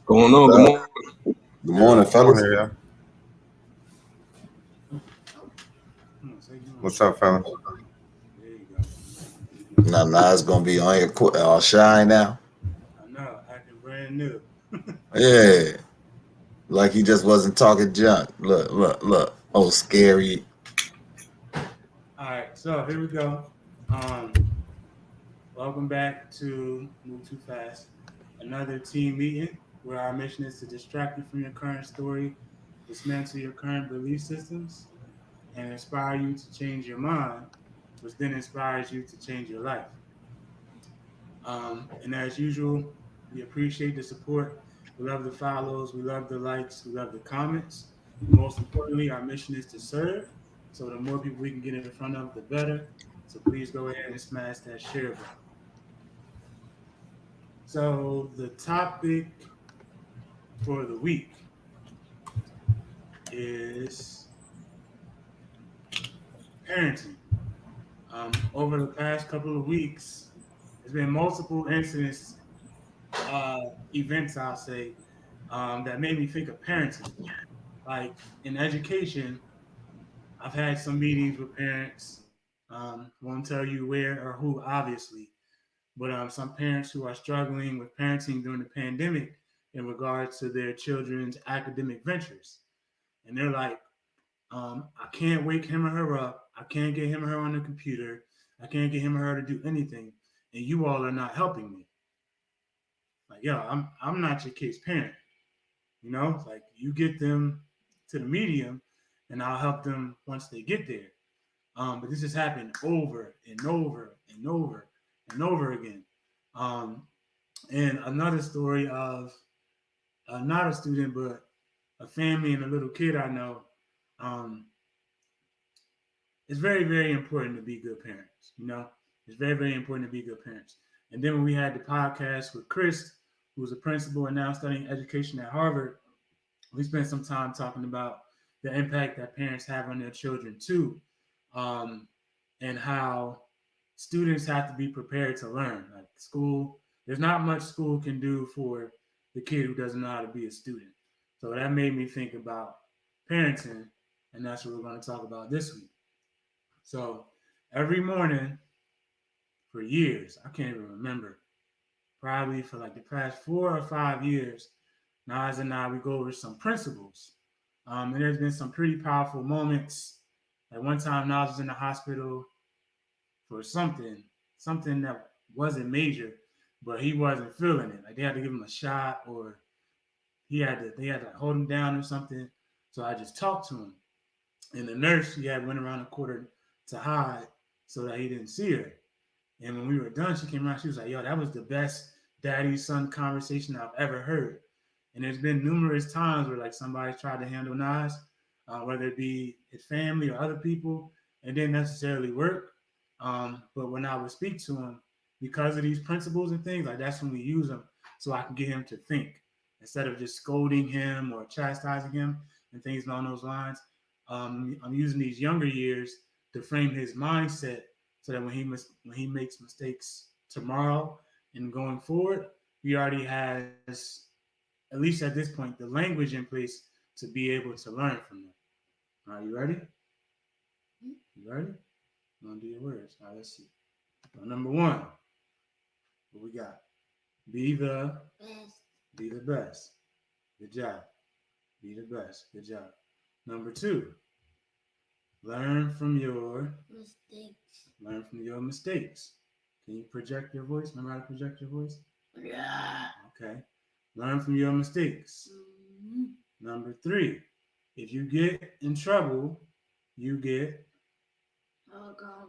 Going on? Good morning. Good morning, fellas. Here, what's up, fellas? There you go. Now it's gonna be on your all shine now. I know, acting brand new. Yeah, like he just wasn't talking junk. Look. Oh, scary. All right, so here we go. Welcome back to Move Too Fast, another team meeting where our mission is to distract you from your current story, dismantle your current belief systems, and inspire you to change your mind, which then inspires you to change your life. And as usual, we appreciate the support. We love the follows, we love the likes, we love the comments. And most importantly, our mission is to serve. So the more people we can get in front of, the better. So please go ahead and smash that share button. So the topic for the week is parenting. Over the past couple of weeks, there's been multiple incidents, events, I'll say, that made me think of parenting. Like in education, I've had some meetings with parents. Won't tell you where or who, obviously, but some parents who are struggling with parenting during the pandemic in regards to their children's academic ventures. And they're like, I can't wake him or her up. I can't get him or her on the computer. I can't get him or her to do anything. And you all are not helping me. Like, yo, I'm not your kid's parent. You know, it's like you get them to the medium and I'll help them once they get there. But this has happened over and over and over and over again. Um, and another story of not a student, but a family and a little kid I know. Um, it's very, very important to be good parents. You know, it's very, very important to be good parents. And then when we had the podcast with Chris, who's a principal and now studying education at Harvard, we spent some time talking about the impact that parents have on their children too, um, and how students have to be prepared to learn. Like school, there's not much school can do for the kid who doesn't know how to be a student. So that made me think about parenting, and that's what we're going to talk about this week. So every morning for years, I can't even remember, probably for like the past 4 or 5 years, Nas and I, we go over some principles. And there's been some pretty powerful moments. Like one time, Nas was in the hospital for something that wasn't major, but he wasn't feeling it. Like they had to give him a shot, or they had to hold him down or something. So I just talked to him, and the nurse she had went around the corner to hide so that he didn't see her. And when we were done, she came around. She was like, "Yo, that was the best daddy-son conversation I've ever heard." And there's been numerous times where like somebody's tried to handle Nas, whether it be his family or other people, and didn't necessarily work. But when I would speak to him, because of these principles and things, like that's when we use them, so I can get him to think instead of just scolding him or chastising him and things along those lines. I'm using these younger years to frame his mindset so that when he makes mistakes tomorrow and going forward, he already has, at least at this point, the language in place to be able to learn from them. Are you ready? You ready? I'm gonna do your words. All right, let's see. So number one, what we got? Be the Best. be the best. Good job. Be the best. Good job. Number two, learn from your Mistakes. learn from your mistakes. Can you project your voice? Remember how to project your voice? Yeah. Okay. Learn from your mistakes. Mm-hmm. Number three, if you get in trouble, you get Oh God.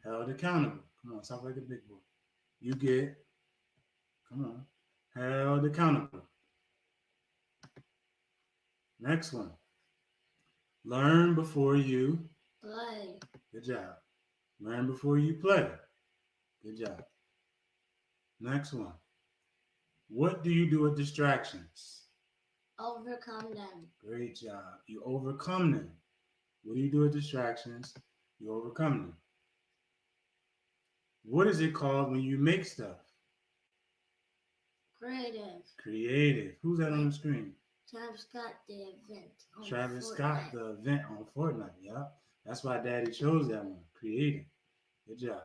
held accountable. Come on, talk like a big boy. You get, come on, held accountable. Next one, learn before you Play. Good job. Learn before you play. Good job. Next one, what do you do with distractions? Overcome them. Great job. You overcome them. What do you do with distractions? You overcome them. What is it called when you make stuff? Creative. Creative. Who's that on the screen? Travis Scott, the event on Travis Fortnite. Scott, the event on Fortnite. Yeah. That's why Daddy chose that one. Creative. Good job.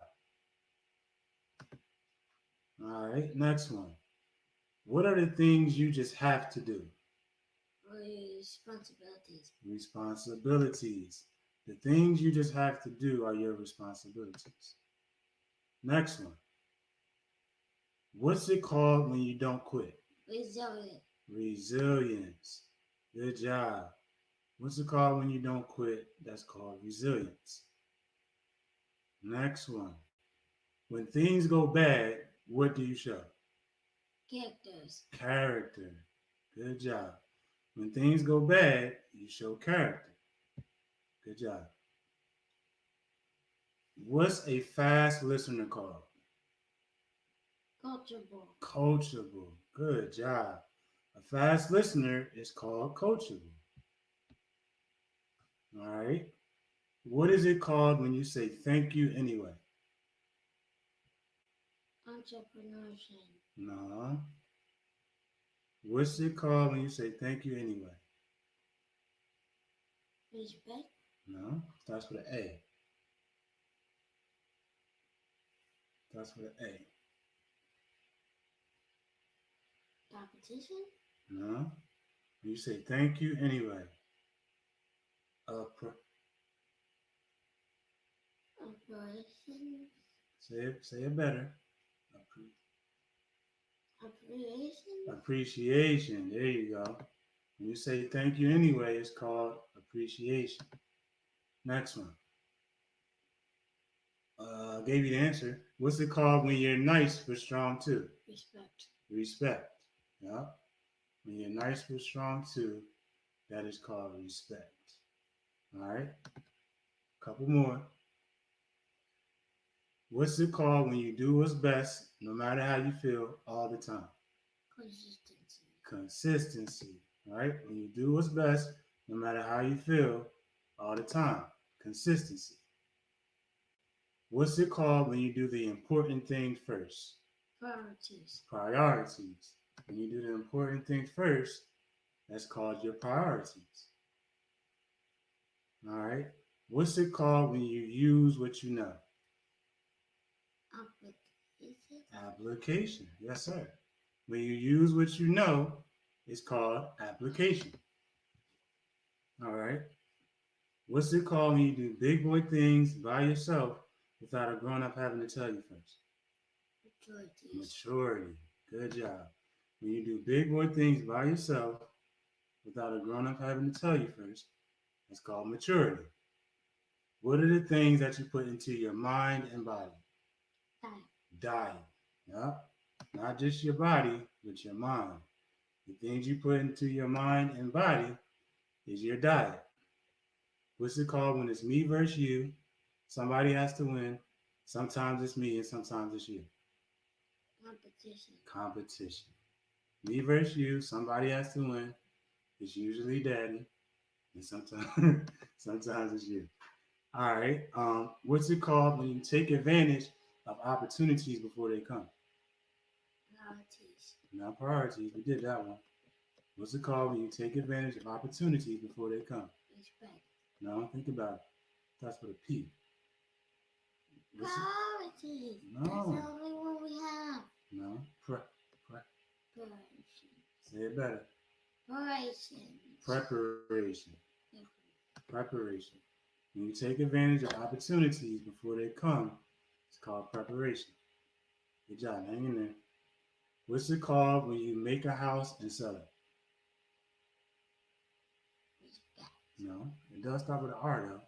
All right. Next one. What are the things you just have to do? Responsibilities. Responsibilities. The things you just have to do are your responsibilities. Next one. What's it called when you don't quit? Resilient. Resilience. Good job. What's it called when you don't quit? That's called resilience. Next one. When things go bad, what do you show? Characters. Character. Good job. When things go bad, you show character. Good job. What's a fast listener called? Coachable. Coachable. Good job. A fast listener is called coachable. All right. What is it called when you say thank you anyway? Entrepreneurship. No. What's it called when you say thank you anyway? Respect. No. Starts with an A. Starts with an A. Competition. No. You say thank you anyway. Operations. Say it better. Appreciation. Appreciation. There you go. When you say thank you anyway, it's called appreciation. Next one. Gave you the answer. What's it called when you're nice but strong too? Respect. Respect. Yeah. When you're nice but strong too, that is called respect. All right. Couple more. What's it called when you do what's best, no matter how you feel, all the time? Consistency. Consistency. All right. When you do what's best, no matter how you feel, all the time. Consistency. What's it called when you do the important things first? Priorities. Priorities. When you do the important things first, that's called your priorities. All right. What's it called when you use what you know? Application. Application. Yes, sir. When you use what you know, it's called application. All right. What's it called when you do big boy things by yourself without a grown up having to tell you first? Maturity. Good job. When you do big boy things by yourself without a grown up having to tell you first, that's called maturity. What are the things that you put into your mind and body? Diet. Yeah. Not just your body, but your mind. The things you put into your mind and body is your diet. What's it called when it's me versus you? Somebody has to win. Sometimes it's me and sometimes it's you. Competition. Competition. Me versus you. Somebody has to win. It's usually daddy, and sometimes sometimes it's you. All right. What's it called when you take advantage of opportunities before they come? Priorities. Not priorities. We did that one. What's it called when you take advantage of opportunities before they come? Respect. No, think about it. That's with a P. Priorities. No. That's the only one we have. No. Preparation. Say it better. Preparation. Preparation. When you take advantage of opportunities before they come, it's called preparation. Good job. Hang in there. What's it called when you make a house and sell it? Respect. No. It does start with an R though.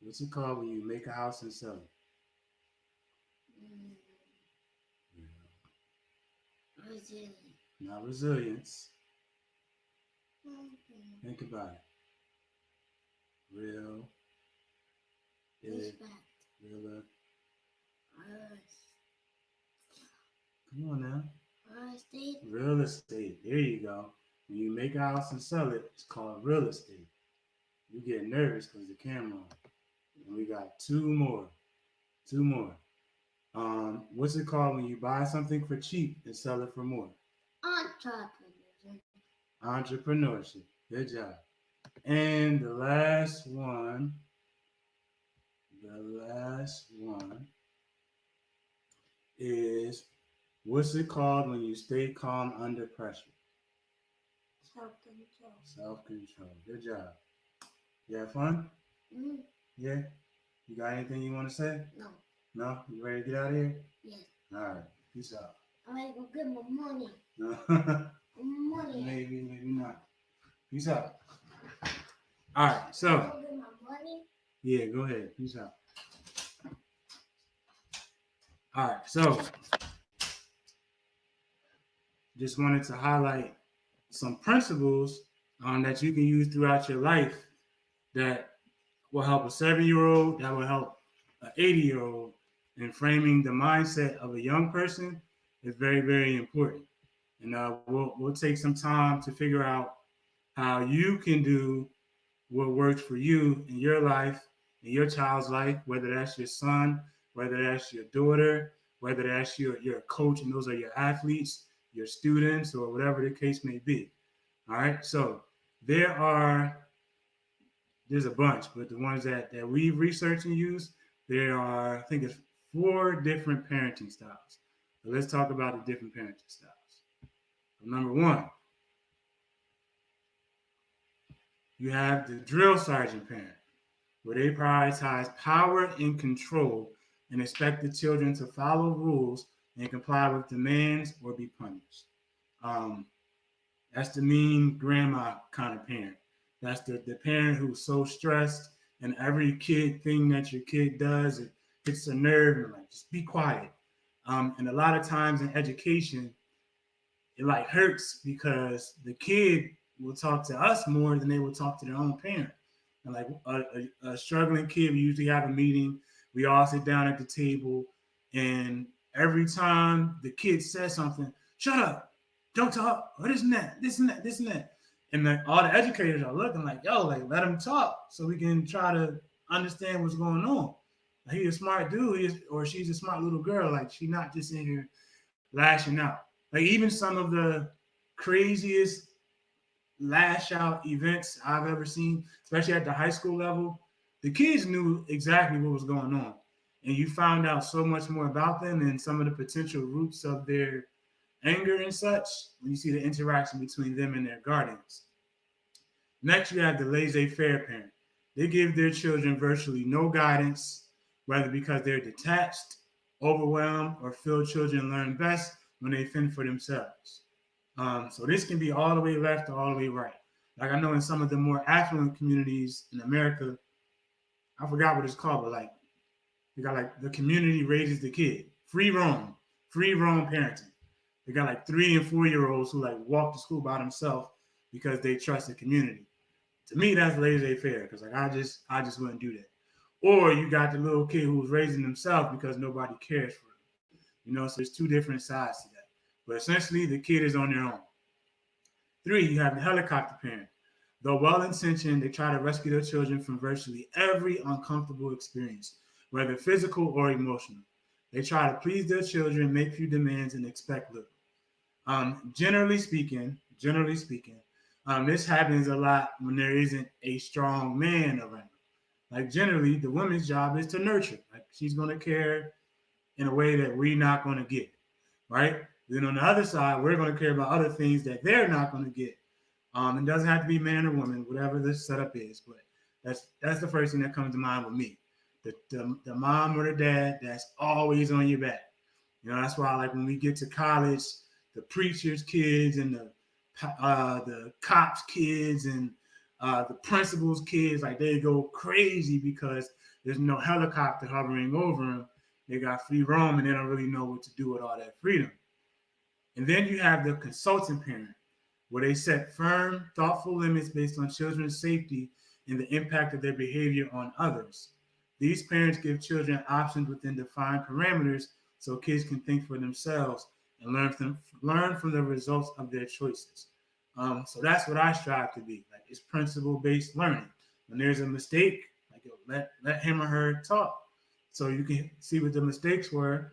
What's it called when you make a house and sell it? Resilience. Not resilience. Think about it. Real. Respect. Real. Come on now. Real estate. Real estate. There you go. When you make a house and sell it, it's called real estate. You get nervous because the camera on. And we got two more. Two more. What's it called when you buy something for cheap and sell it for more? Entrepreneur. Entrepreneurship. Good job. And the last one is what's it called when you stay calm under pressure? Self-control. Self-control. Good job. You have fun? Mm, Yeah. You got anything you want to say? no. No? You ready to get out of here? Yes. All right. Peace out. I'm gonna go get my money. No. Money. Maybe not. Peace out. All right. I'm So, gonna go get my money. yeah, go ahead. Peace out. All right. So, just wanted to highlight some principles that you can use throughout your life that will help a 7-year-old, that will help an 80-year-old, and framing the mindset of a young person is very, very important. And we'll take some time to figure out how you can do what works for you in your life, in your child's life, whether that's your son, whether that's your daughter, whether that's your coach, and those are your athletes, your students, or whatever the case may be. All right. So there are there's a bunch, but the ones that we've researched and used, there are, I think it's 4 different parenting styles. So let's talk about the different parenting styles. So number 1, you have the drill sergeant parent, where they prioritize power and control and expect the children to follow rules and comply with demands or be punished. Um, That's the mean grandma kind of parent. That's the parent who's so stressed, and every kid thing that your kid does, it hits a nerve and like, just be quiet. And a lot of times in education, it like hurts because the kid will talk to us more than they will talk to their own parent. And like a struggling kid, we usually have a meeting. We all sit down at the table, and every time the kid says something, shut up, don't talk, or this and that, this and that, this and that. And like all the educators are looking like, yo, like let him talk so we can try to understand what's going on. Like, he's a smart dude, or she's a smart little girl. Like, she's not just in here lashing out. Like, even some of the craziest lash out events I've ever seen, especially at the high school level, the kids knew exactly what was going on. And you found out so much more about them and some of the potential roots of their anger and such when you see the interaction between them and their guardians. Next, you have the laissez faire parent. They give their children virtually no guidance, whether because they're detached, overwhelmed, or feel children learn best when they fend for themselves. So this can be all the way left or all the way right. Like, I know in some of the more affluent communities in America, I forgot what it's called, but like they got like the community raises the kid, free roam parenting. They got like 3 and 4 year olds who like walk to school by themselves because they trust the community. To me, that's laissez-faire because like I just wouldn't do that. Or you got the little kid who's raising himself because nobody cares for him. So there's 2 different sides to that. But essentially, the kid is on their own. 3, you have the helicopter parent. Though well-intentioned, they try to rescue their children from virtually every uncomfortable experience, whether physical or emotional. They try to please their children, make few demands, and expect little. Generally speaking, this happens a lot when there isn't a strong man around. Like, generally, the woman's job is to nurture. Like, she's going to care in a way that we're not going to get, right? Then on the other side, we're going to care about other things that they're not going to get. It doesn't have to be man or woman, whatever the setup is, but that's the first thing that comes to mind with me. The mom or the dad that's always on your back. That's why, like, when we get to college, the preacher's kids and the cops' kids and the principal's kids, like, they go crazy because there's no helicopter hovering over them. They got free roam and they don't really know what to do with all that freedom. And then you have the consultant parent, where they set firm, thoughtful limits based on children's safety and the impact of their behavior on others. These parents give children options within defined parameters so kids can think for themselves and learn from the results of their choices. So that's what I strive to be. Like, it's principle-based learning. When there's a mistake, like, let him or her talk, so you can see what the mistakes were,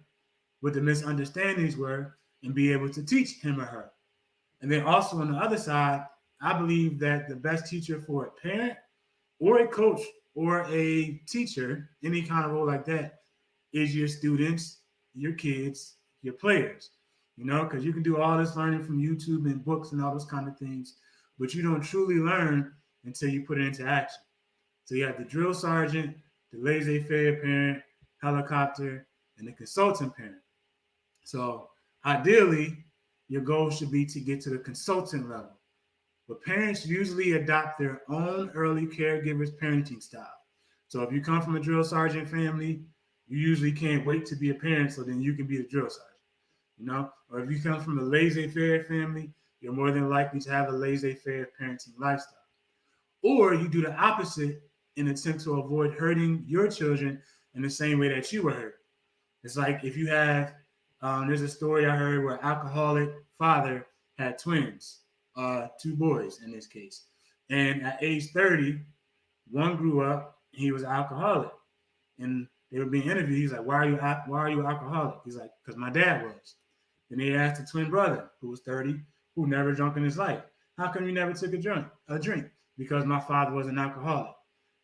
what the misunderstandings were and be able to teach him or her. And then also on the other side, I believe that the best teacher for a parent or a coach or a teacher, any kind of role like that, is your students, your kids, your players. Because you can do all this learning from YouTube and books and all those kind of things, but you don't truly learn until you put it into action. So you have the drill sergeant, the laissez-faire parent, helicopter, and the consultant parent. So ideally, your goal should be to get to the consultant level. But parents usually adopt their own early caregivers parenting style. So if you come from a drill sergeant family, you usually can't wait to be a parent so then you can be the drill sergeant. Or if you come from a laissez-faire family, you're more than likely to have a laissez-faire parenting lifestyle. Or you do the opposite in an attempt to avoid hurting your children in the same way that you were hurt. It's like if you have, there's a story I heard where an alcoholic father had twins, two boys in this case. And at age 30, one grew up and he was an alcoholic. And they were being interviewed. He's like, why are you an alcoholic? He's like, because my dad was. Then they asked the twin brother, who was 30, who never drunk in his life, how come you never took a drink? Because my father was an alcoholic,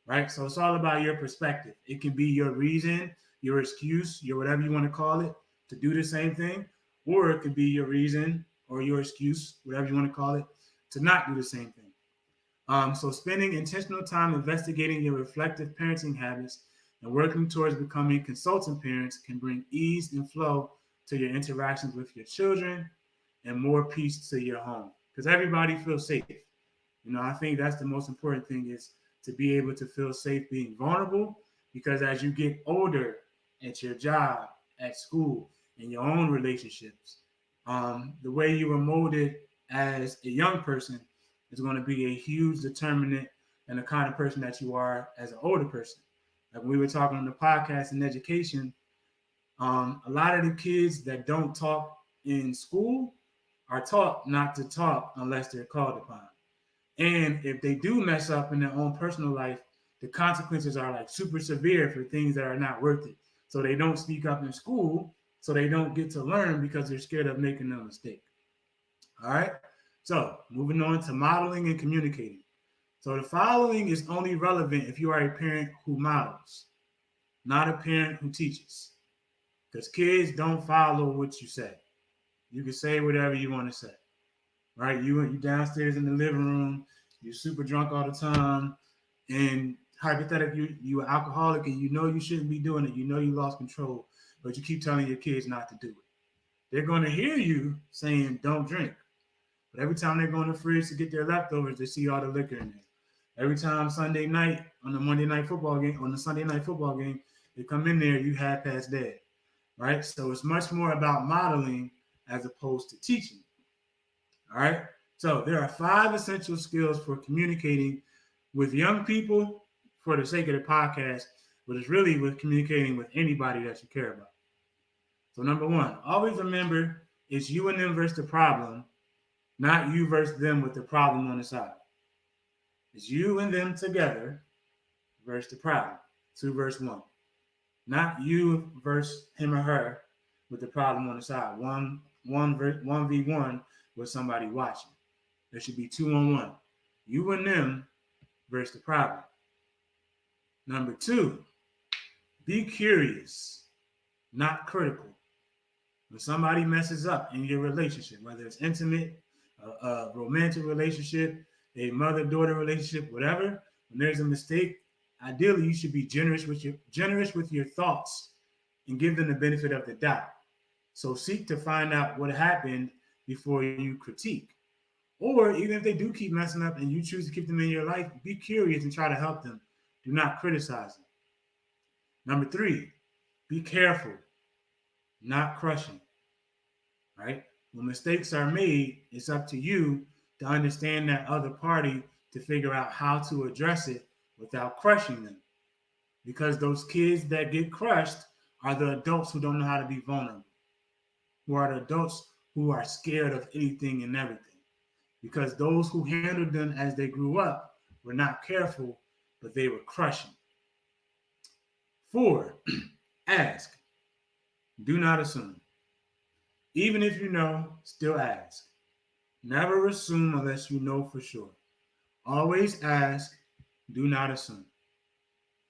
right? So it's all about your perspective. It can be your reason, your excuse, your whatever you want to call it, to do the same thing, or it could be your reason or your excuse, whatever you want to call it, to not do the same thing. So spending intentional time investigating your reflective parenting habits and working towards becoming consultant parents can bring ease and flow to your interactions with your children and more peace to your home. Because everybody feels safe. I think that's the most important thing is to be able to feel safe being vulnerable, because as you get older at your job, at school, in your own relationships, the way you were molded as a young person is going to be a huge determinant in the kind of person that you are as an older person. Like when we were talking on the podcast in education, a lot of the kids that don't talk in school are taught not to talk unless they're called upon. And if they do mess up in their own personal life, the consequences are like super severe for things that are not worth it. So they don't speak up in school, so they don't get to learn because they're scared of making a mistake. All right. So moving on to modeling and communicating. So the following is only relevant if you are a parent who models, not a parent who teaches. Because kids don't follow what you say. You can say whatever you want to say. Right? You downstairs in the living room, you're super drunk all the time, and hypothetically you are alcoholic and you know you shouldn't be doing it. You know you lost control, but you keep telling your kids not to do it. They're going to hear you saying don't drink. But every time they go in the fridge to get their leftovers, they see all the liquor in there. Every time Sunday night on the Monday night football game, on the Sunday night football game, they come in there, you half past dead. Right? So it's much more about modeling as opposed to teaching. All right. So there are 5 essential skills for communicating with young people for the sake of the podcast, but it's really with communicating with anybody that you care about. So number 1, always remember it's you and them versus the problem, not you versus them with the problem on the side. It's you and them together versus the problem. 2 versus 1. Not you versus him or her with the problem on the side. 1v1 with somebody watching. There should be 2-on-1. You and them versus the problem. Number 2, be curious, not critical. When somebody messes up in your relationship, whether it's intimate, a romantic relationship, a mother-daughter relationship, whatever, when there's a mistake, ideally you should be generous with your thoughts and give them the benefit of the doubt. So seek to find out what happened before you critique. Or even if they do keep messing up and you choose to keep them in your life, be curious and try to help them. Do not criticize them. Number 3, be careful, not crushing. Right? When mistakes are made, it's up to you to understand that other party to figure out how to address it without crushing them. Because those kids that get crushed are the adults who don't know how to be vulnerable, who are the adults who are scared of anything and everything. Because those who handled them as they grew up were not careful, but they were crushing. 4, ask. Do not assume. Even if you know, still ask. Never assume unless you know for sure. Always ask, do not assume.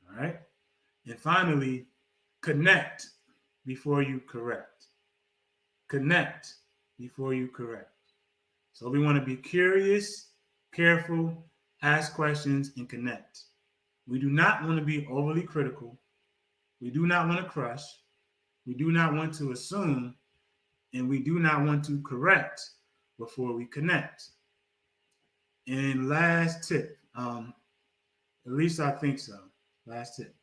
All right? And finally, connect before you correct. Connect before you correct. So we want to be curious, careful, ask questions, and connect. We do not want to be overly critical. We do not want to crush. We do not want to assume. And we do not want to correct before we connect. And last tip, at least I think so. Last tip.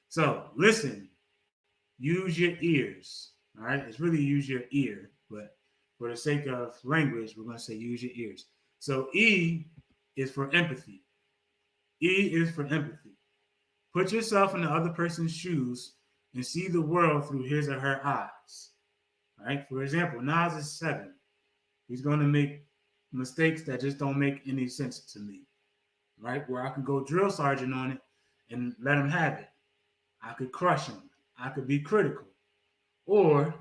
So listen, use your ears. All right, it's really use your ear, but for the sake of language, we're going to say use your ears. So E is for empathy. E is for empathy. Put yourself in the other person's shoes and see the world through his or her eyes. All right. For example, Nas is 7. He's going to make mistakes that just don't make any sense to me. Right? Where I could go drill sergeant on it and let him have it. I could crush him. I could be critical. Or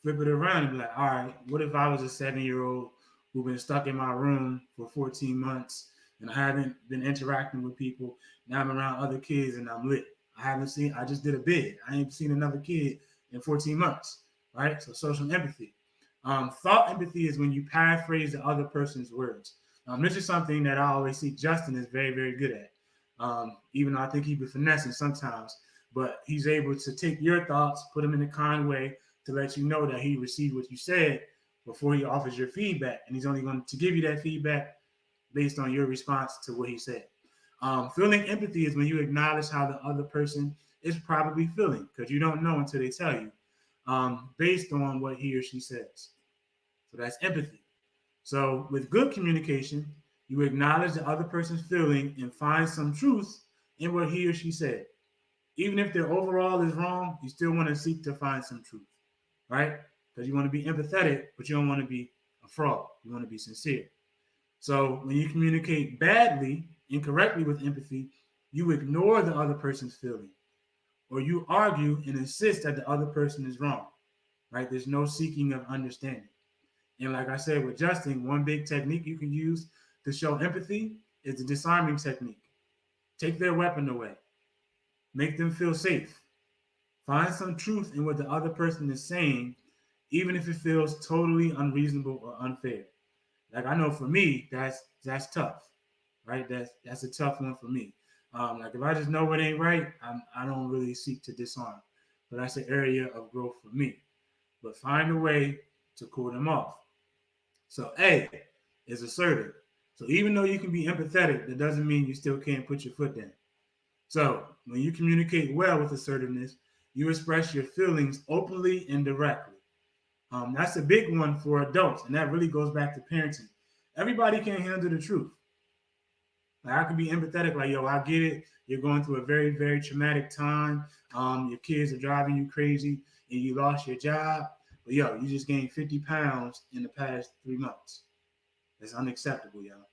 flip it around and be like, all right, what if I was a 7-year-old who's been stuck in my room for 14 months and I haven't been interacting with people? Now I'm around other kids and I'm lit. I just did a bid. I ain't seen another kid in 14 months, right? So social empathy. Thought empathy is when you paraphrase the other person's words. This is something that I always see Justin is very, very good at. Even though I think he be finessing sometimes, but he's able to take your thoughts, put them in a kind way, to let you know that he received what you said before he offers your feedback. And he's only going to give you that feedback based on your response to what he said. Feeling empathy is when you acknowledge how the other person is probably feeling, because you don't know until they tell you, based on what he or she says. So that's empathy. So with good communication, you acknowledge the other person's feeling and find some truth in what he or she said. Even if their overall is wrong, you still want to seek to find some truth, right? Because you want to be empathetic, but you don't want to be a fraud. You want to be sincere. So when you communicate badly, incorrectly with empathy, you ignore the other person's feeling, or you argue and insist that the other person is wrong, right? There's no seeking of understanding. And like I said with Justin, one big technique you can use to show empathy is the disarming technique. Take their weapon away, make them feel safe. Find some truth in what the other person is saying, even if it feels totally unreasonable or unfair. Like I know for me, that's tough, right? That's a tough one for me. Like if I just know it ain't right, I don't really seek to disarm. But that's an area of growth for me. But find a way to cool them off. So A is assertive. So even though you can be empathetic, that doesn't mean you still can't put your foot down. So when you communicate well with assertiveness, you express your feelings openly and directly. That's a big one for adults, and that really goes back to parenting. Everybody can't handle the truth. Like I can be empathetic, like, yo, I get it. You're going through a very, very traumatic time. Your kids are driving you crazy and you lost your job. But yo, you just gained 50 pounds in the past 3 months. That's unacceptable, y'all.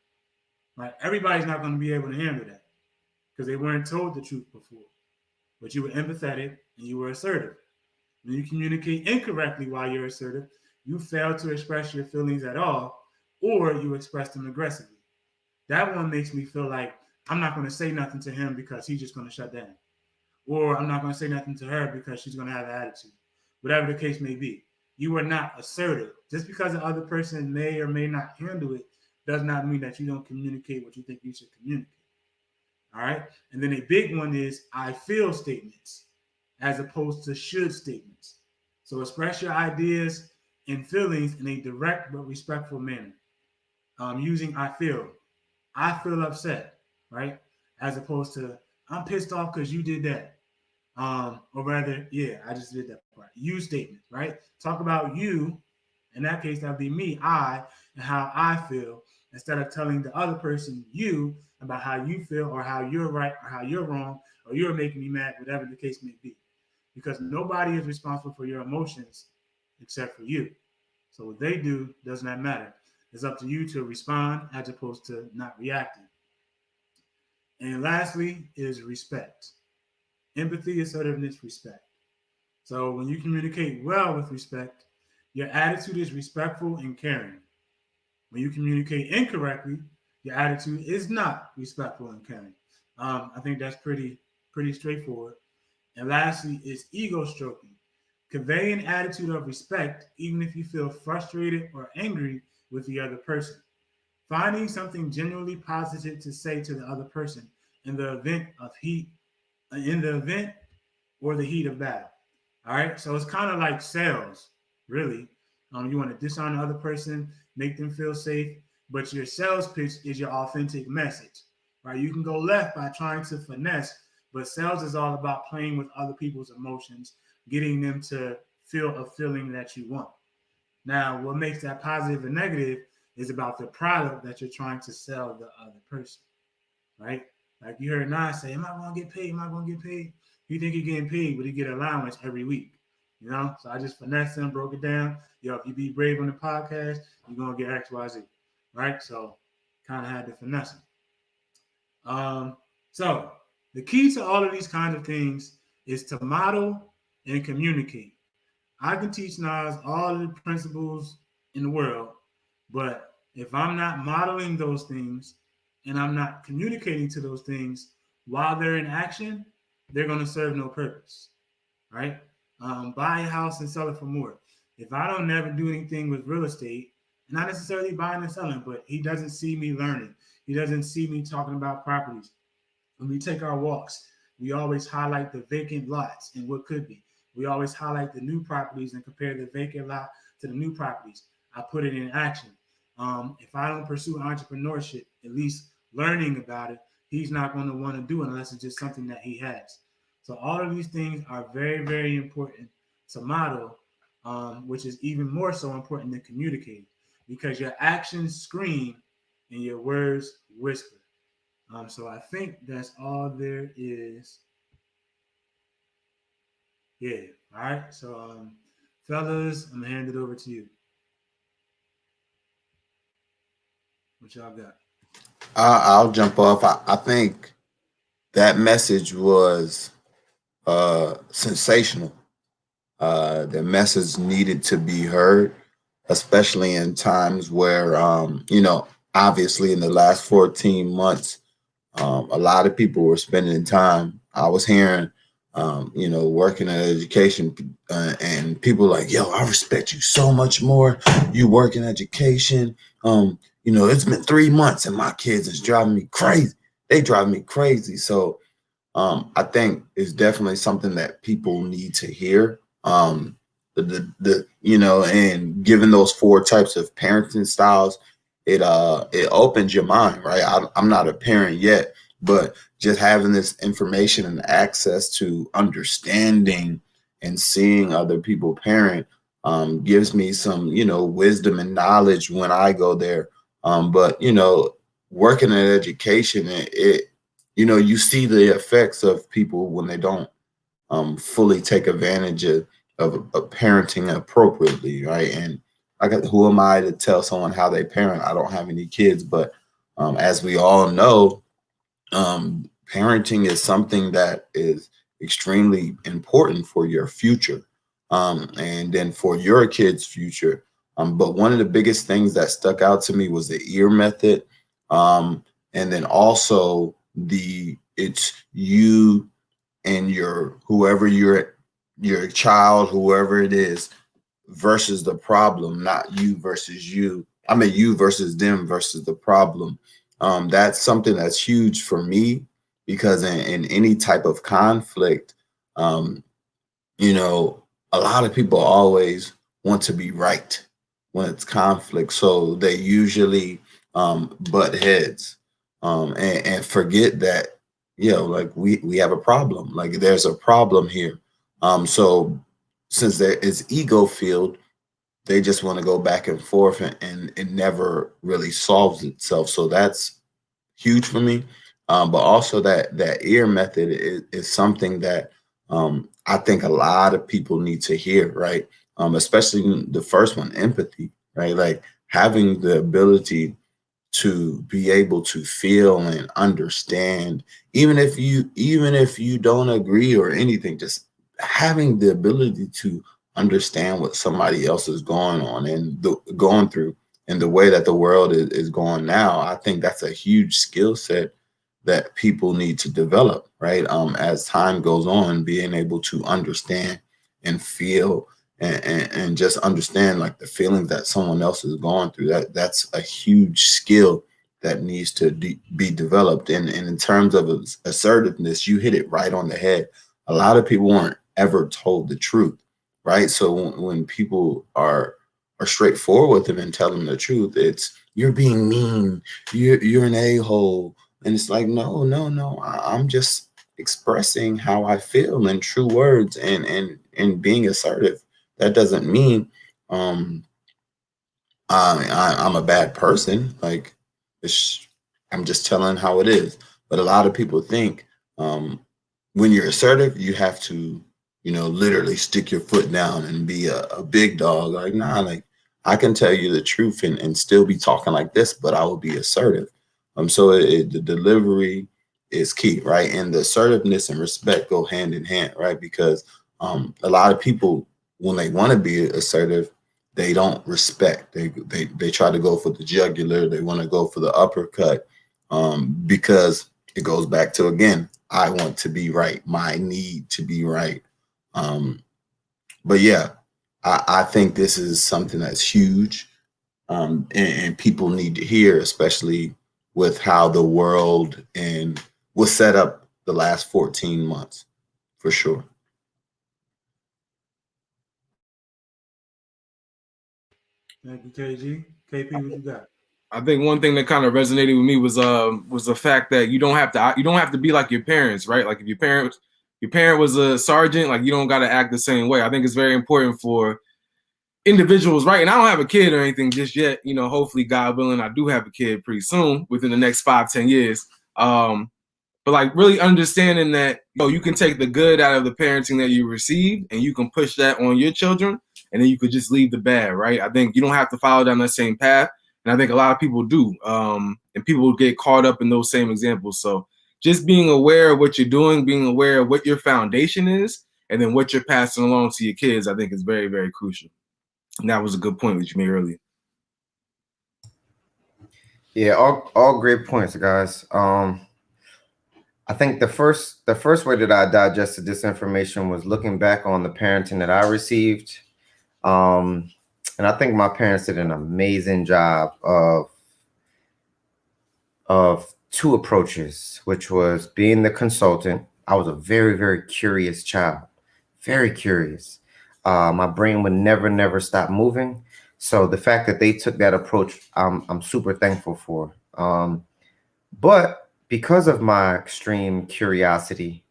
Right? Everybody's not going to be able to handle that because they weren't told the truth before. But you were empathetic and you were assertive. When you communicate incorrectly while you're assertive, you fail to express your feelings at all, or you express them aggressively. That one makes me feel like I'm not going to say nothing to him because he's just going to shut down. Or I'm not going to say nothing to her because she's going to have an attitude. Whatever the case may be. You are not assertive. Just because the other person may or may not handle it does not mean that you don't communicate what you think you should communicate. All right. And then a big one is I feel statements as opposed to should statements. So express your ideas and feelings in a direct but respectful manner. Using I feel. I feel upset, right? As opposed to I'm pissed off because you did that. Or rather, yeah, I just did that part. You statements, right? Talk about you. In that case, that would be me, I, and how I feel, instead of telling the other person you about how you feel or how you're right or how you're wrong or you're making me mad, whatever the case may be. Because nobody is responsible for your emotions except for you. So what they do does not matter. It's up to you to respond as opposed to not reacting. And lastly is respect. Empathy, assertiveness, respect. So when you communicate well with respect, Your attitude is respectful and caring. When you communicate incorrectly, your attitude is not respectful and caring. I think that's pretty straightforward. And lastly, is ego stroking. Convey an attitude of respect even if you feel frustrated or angry with the other person. Finding something genuinely positive to say to the other person in the event of heat, in the event or the heat of battle. All right, so it's kind of like sales, really. You want to disarm the other person, make them feel safe, but your sales pitch is your authentic message, right? You can go left by trying to finesse, but sales is all about playing with other people's emotions, getting them to feel a feeling that you want. Now, what makes that positive and negative is about the product that you're trying to sell the other person, right? Like you heard Nas say, "Am I going to get paid? Am I going to get paid?" You think you're getting paid, but you get allowance every week. You know, so I just finessed them, broke it down. Yo, if you be brave on the podcast, you're gonna get X, Y, Z, right? So, kind of had to finesse them. So the key to all of these kinds of things is to model and communicate. I can teach Nas all of the principles in the world, but if I'm not modeling those things and I'm not communicating to those things while they're in action, they're going to serve no purpose, right? Buy a house and sell it for more. If I don't never do anything with real estate, not necessarily buying and selling, but he doesn't see me learning. He doesn't see me talking about properties. When we take our walks, we always highlight the vacant lots and what could be. We always highlight the new properties and compare the vacant lot to the new properties. I put it in action. If I don't pursue entrepreneurship, at least learning about it, he's not going to want to do it unless it's just something that he has. So all of these things are very, very important to model, which is even more so important than communicating because your actions scream and your words whisper. So I think that's all there is. Yeah. All right. So, fellas, I'm gonna hand it over to you. What y'all got? I'll jump off. I think that message was sensational. The message needed to be heard, especially in times where, obviously in the last 14 months, a lot of people were spending time. I was hearing, working in education, and people like, "Yo, I respect you so much more. You work in education. It's been 3 months, and my kids is driving me crazy. They drive me crazy." So I think it's definitely something that people need to hear. And given those four types of parenting styles, it opens your mind, right? I'm not a parent yet, but just having this information and access to understanding and seeing other people parent gives me some, wisdom and knowledge when I go there. But working in education, you see the effects of people when they don't fully take advantage of parenting appropriately, right? And who am I to tell someone how they parent? I don't have any kids, but as we all know, parenting is something that is extremely important for your future, and then for your kids' future. But one of the biggest things that stuck out to me was the ear method, and then also it's you and your child, whoever it is, versus the problem, not you versus you. I mean, you versus them versus the problem. That's something that's huge for me because in any type of conflict, um, you know, a lot of people always want to be right when it's conflict. So they usually butt heads, and forget that, like we have a problem. Like there's a problem here. So since there is ego filled, they just want to go back and forth, and it never really solves itself. So that's huge for me. But also that ear method is something that I think a lot of people need to hear, right? Especially the first one, empathy, right? Like having the ability to be able to feel and understand, even if you don't agree or anything, just having the ability to understand what somebody else is going on and going through, and the way that the world is going now. I think that's a huge skill set that people need to develop, right? As time goes on, being able to understand and feel and just understand like the feelings that someone else is going through. That's a huge skill that needs to be developed. And in terms of assertiveness, you hit it right on the head. A lot of people weren't ever told the truth, right? So when people are straightforward with them and tell them the truth, it's you're being mean, you're an a-hole, and it's like, no, no, no. I'm just expressing how I feel in true words and being assertive. That doesn't mean um I'm a bad person. Like, it's, I'm just telling how it is. But a lot of people think um, when you're assertive, you have to, literally stick your foot down and be a big dog. Like, nah, like I can tell you the truth and still be talking like this, but I will be assertive. So the delivery is key, right? And the assertiveness and respect go hand in hand, right? Because a lot of people, when they want to be assertive, they don't respect. They try to go for the jugular. They want to go for the uppercut, because it goes back to, again, I want to be right. My need to be right. Um, but yeah, I think this is something that's huge, and people need to hear, especially with how the world and was set up the last 14 months, for sure. Thank you, KG. KP, what you got? I think one thing that kind of resonated with me was the fact that you don't have to be like your parents, right? Like if your parent was a sergeant, like you don't got to act the same way. I think it's very important for individuals, right? And I don't have a kid or anything just yet. Hopefully, God willing, I do have a kid pretty soon, within the next 5-10 years. But like really understanding that you can take the good out of the parenting that you received and you can push that on your children, and then you could just leave the bad, right? I think you don't have to follow down that same path. And I think a lot of people do. And people get caught up in those same examples. So just being aware of what you're doing, being aware of what your foundation is, and then what you're passing along to your kids, I think is very, very crucial. And that was a good point that you made earlier. Yeah, all great points, guys. I think the first way that I digested this information was looking back on the parenting that I received. And I think my parents did an amazing job of two approaches, which was being the consultant. I was a very, very curious child, very curious. My brain would never stop moving. So the fact that they took that approach, I'm super thankful for. But because of my extreme curiosity,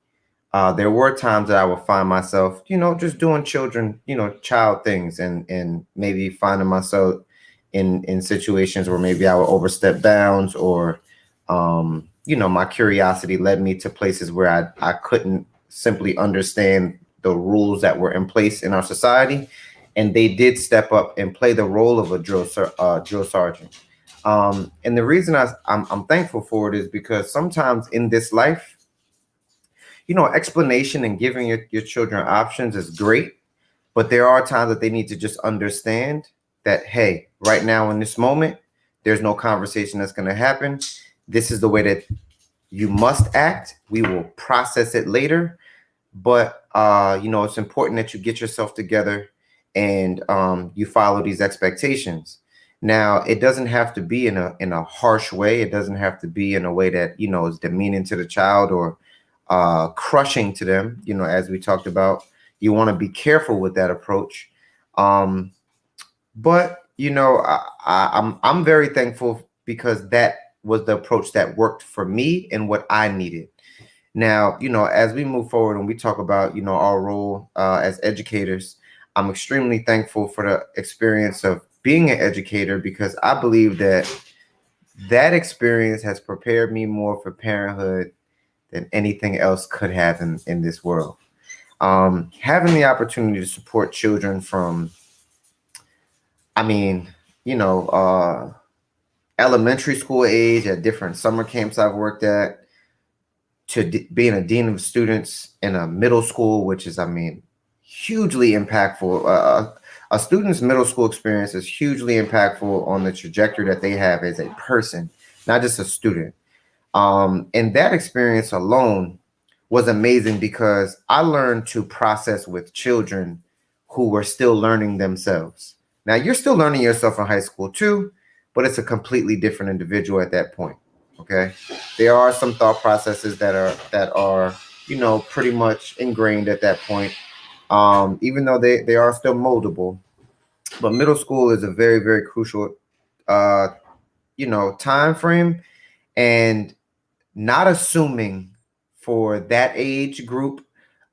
there were times that I would find myself, just doing child things, and maybe finding myself in situations where maybe I would overstep bounds, or my curiosity led me to places where I couldn't simply understand the rules that were in place in our society, and they did step up and play the role of a drill sergeant. And the reason I'm thankful for it is because sometimes in this life, explanation and giving your children options is great, but there are times that they need to just understand that, hey, right now in this moment, there's no conversation that's going to happen. This is the way that you must act. We will process it later, but it's important that you get yourself together and you follow these expectations. Now, it doesn't have to be in a harsh way. It doesn't have to be in a way that is demeaning to the child or crushing to them. As we talked about, you want to be careful with that approach. But I'm very thankful because that was the approach that worked for me and what I needed. Now, as we move forward and we talk about, our role as educators, I'm extremely thankful for the experience of being an educator, because I believe that experience has prepared me more for parenthood than anything else could have in this world. Having the opportunity to support children from, I mean, elementary school age at different summer camps I've worked at, to being a dean of students in a middle school, which is, hugely impactful. A student's middle school experience is hugely impactful on the trajectory that they have as a person, not just a student. And that experience alone was amazing because I learned to process with children who were still learning themselves. Now, you're still learning yourself in high school too, but it's a completely different individual at that point. Okay, there are some thought processes that are pretty much ingrained at that point, even though they are still moldable. But middle school is a very, very crucial uh, time frame, and not assuming for that age group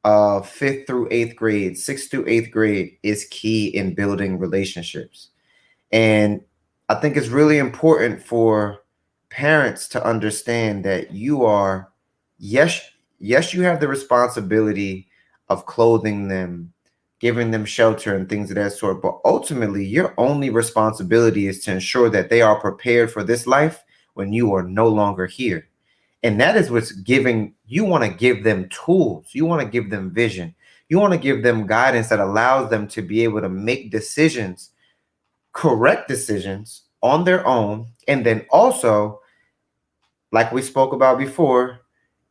of fifth through eighth grade, sixth through eighth grade is key in building relationships. And I think it's really important for parents to understand that you are, yes, yes, you have the responsibility of clothing them, giving them shelter and things of that sort. But ultimately, your only responsibility is to ensure that they are prepared for this life when you are no longer here. And that is what's giving, you want to give them tools, you want to give them vision, you want to give them guidance that allows them to be able to make decisions, correct decisions on their own. And then also, like we spoke about before,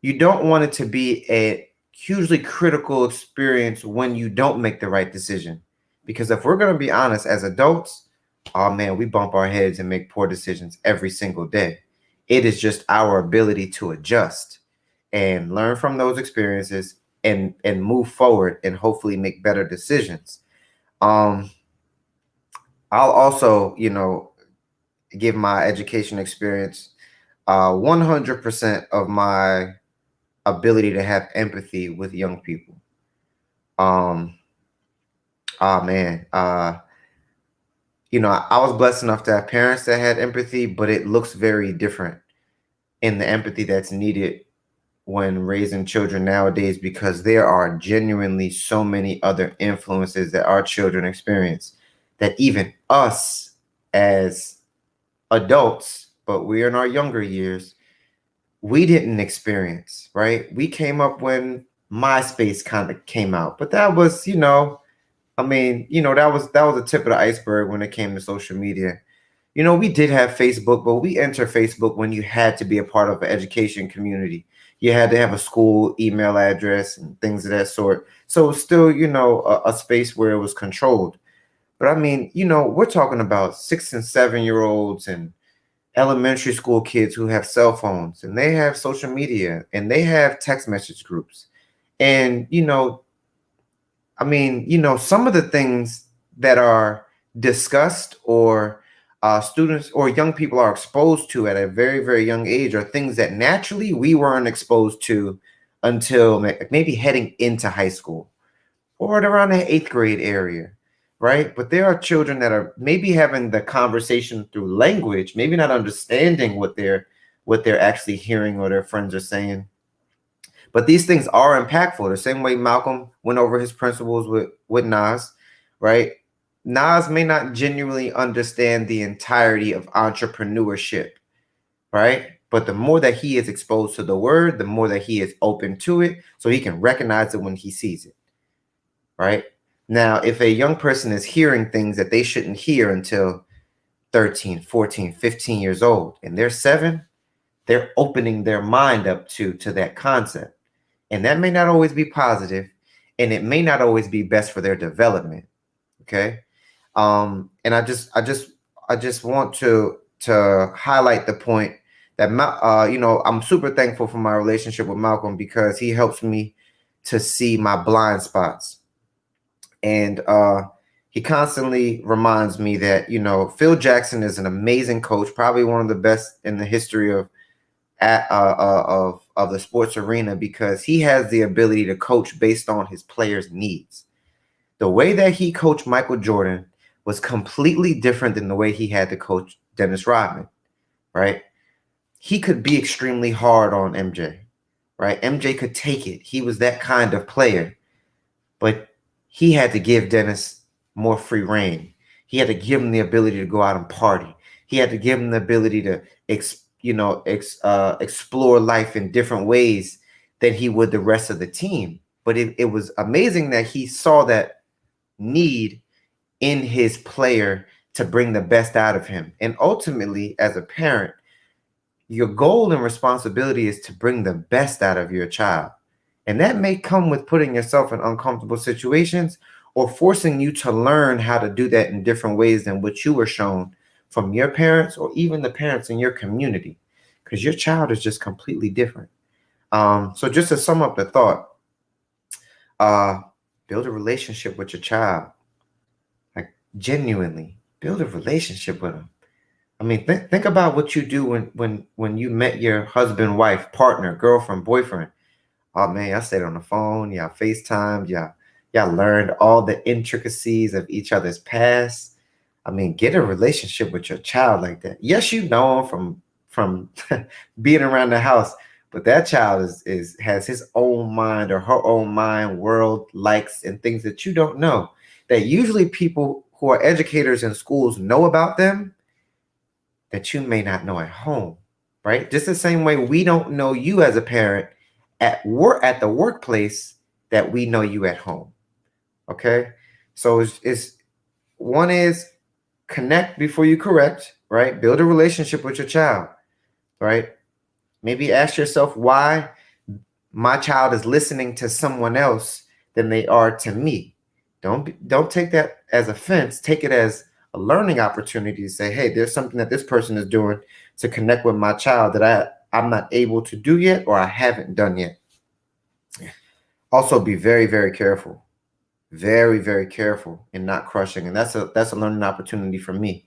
you don't want it to be a hugely critical experience when you don't make the right decision. Because if we're going to be honest, as adults, oh man, we bump our heads and make poor decisions every single day. It is just our ability to adjust and learn from those experiences and move forward and hopefully make better decisions. Um, I'll also, give my education experience 100% of my ability to have empathy with young people. Um, oh man, I was blessed enough to have parents that had empathy, but it looks very different in the empathy that's needed when raising children nowadays, because there are genuinely so many other influences that our children experience that even us as adults, but we're in our younger years, we didn't experience, right? We came up when MySpace kind of came out, but that was, that was the tip of the iceberg when it came to social media. We did have Facebook, but we entered Facebook when you had to be a part of an education community. You had to have a school email address and things of that sort. So it's still, a space where it was controlled. But I mean, we're talking about 6 and 7 year olds and elementary school kids who have cell phones and they have social media and they have text message groups. And, some of the things that are discussed or students or young people are exposed to at a very, very young age are things that naturally we weren't exposed to until maybe heading into high school or at around the eighth grade area, right? But there are children that are maybe having the conversation through language, maybe not understanding what they're actually hearing or their friends are saying. But these things are impactful. The same way Malcolm went over his principles with Nas, right? Nas may not genuinely understand the entirety of entrepreneurship, right? But the more that he is exposed to the word, the more that he is open to it, so he can recognize it when he sees it, right? Now, if a young person is hearing things that they shouldn't hear until 13, 14, 15 years old, and they're 7, they're opening their mind up to that concept. And that may not always be positive, and it may not always be best for their development. Okay. And I just want to highlight the point that I'm super thankful for my relationship with Malcolm because he helps me to see my blind spots. And he constantly reminds me that, Phil Jackson is an amazing coach, probably one of the best in the history of the sports arena, because he has the ability to coach based on his players' needs. The way that he coached Michael Jordan was completely different than the way he had to coach Dennis Rodman, right? He could be extremely hard on MJ, right? MJ could take it. He was that kind of player, but he had to give Dennis more free reign. He had to give him the ability to go out and party. He had to give him the ability to explore life in different ways than he would the rest of the team. But it was amazing that he saw that need in his player to bring the best out of him. And ultimately, as a parent, your goal and responsibility is to bring the best out of your child. And that may come with putting yourself in uncomfortable situations or forcing you to learn how to do that in different ways than what you were shown from your parents or even the parents in your community, because your child is just completely different. So just to sum up the thought, build a relationship with your child. Like, genuinely build a relationship with them. I mean, think about what you do when you met your husband, wife, partner, girlfriend, boyfriend. Oh man, y'all stayed on the phone, y'all FaceTimed, y'all learned all the intricacies of each other's past. I mean, get a relationship with your child like that. Yes, you know him from being around the house, but that child has his own mind or her own mind, world, likes, and things that you don't know. That usually people who are educators in schools know about them that you may not know at home, right? Just the same way we don't know you as a parent at work, at the workplace, that we know you at home. Okay, so it's one is connect before you correct, right? Build a relationship with your child, right? Maybe ask yourself why my child is listening to someone else than they are to me. Don't take that as offense. Take it as a learning opportunity to say, hey, there's something that this person is doing to connect with my child that I'm not able to do yet or I haven't done yet. Also, be very, very careful. Very, very careful in not crushing. And that's a learning opportunity for me.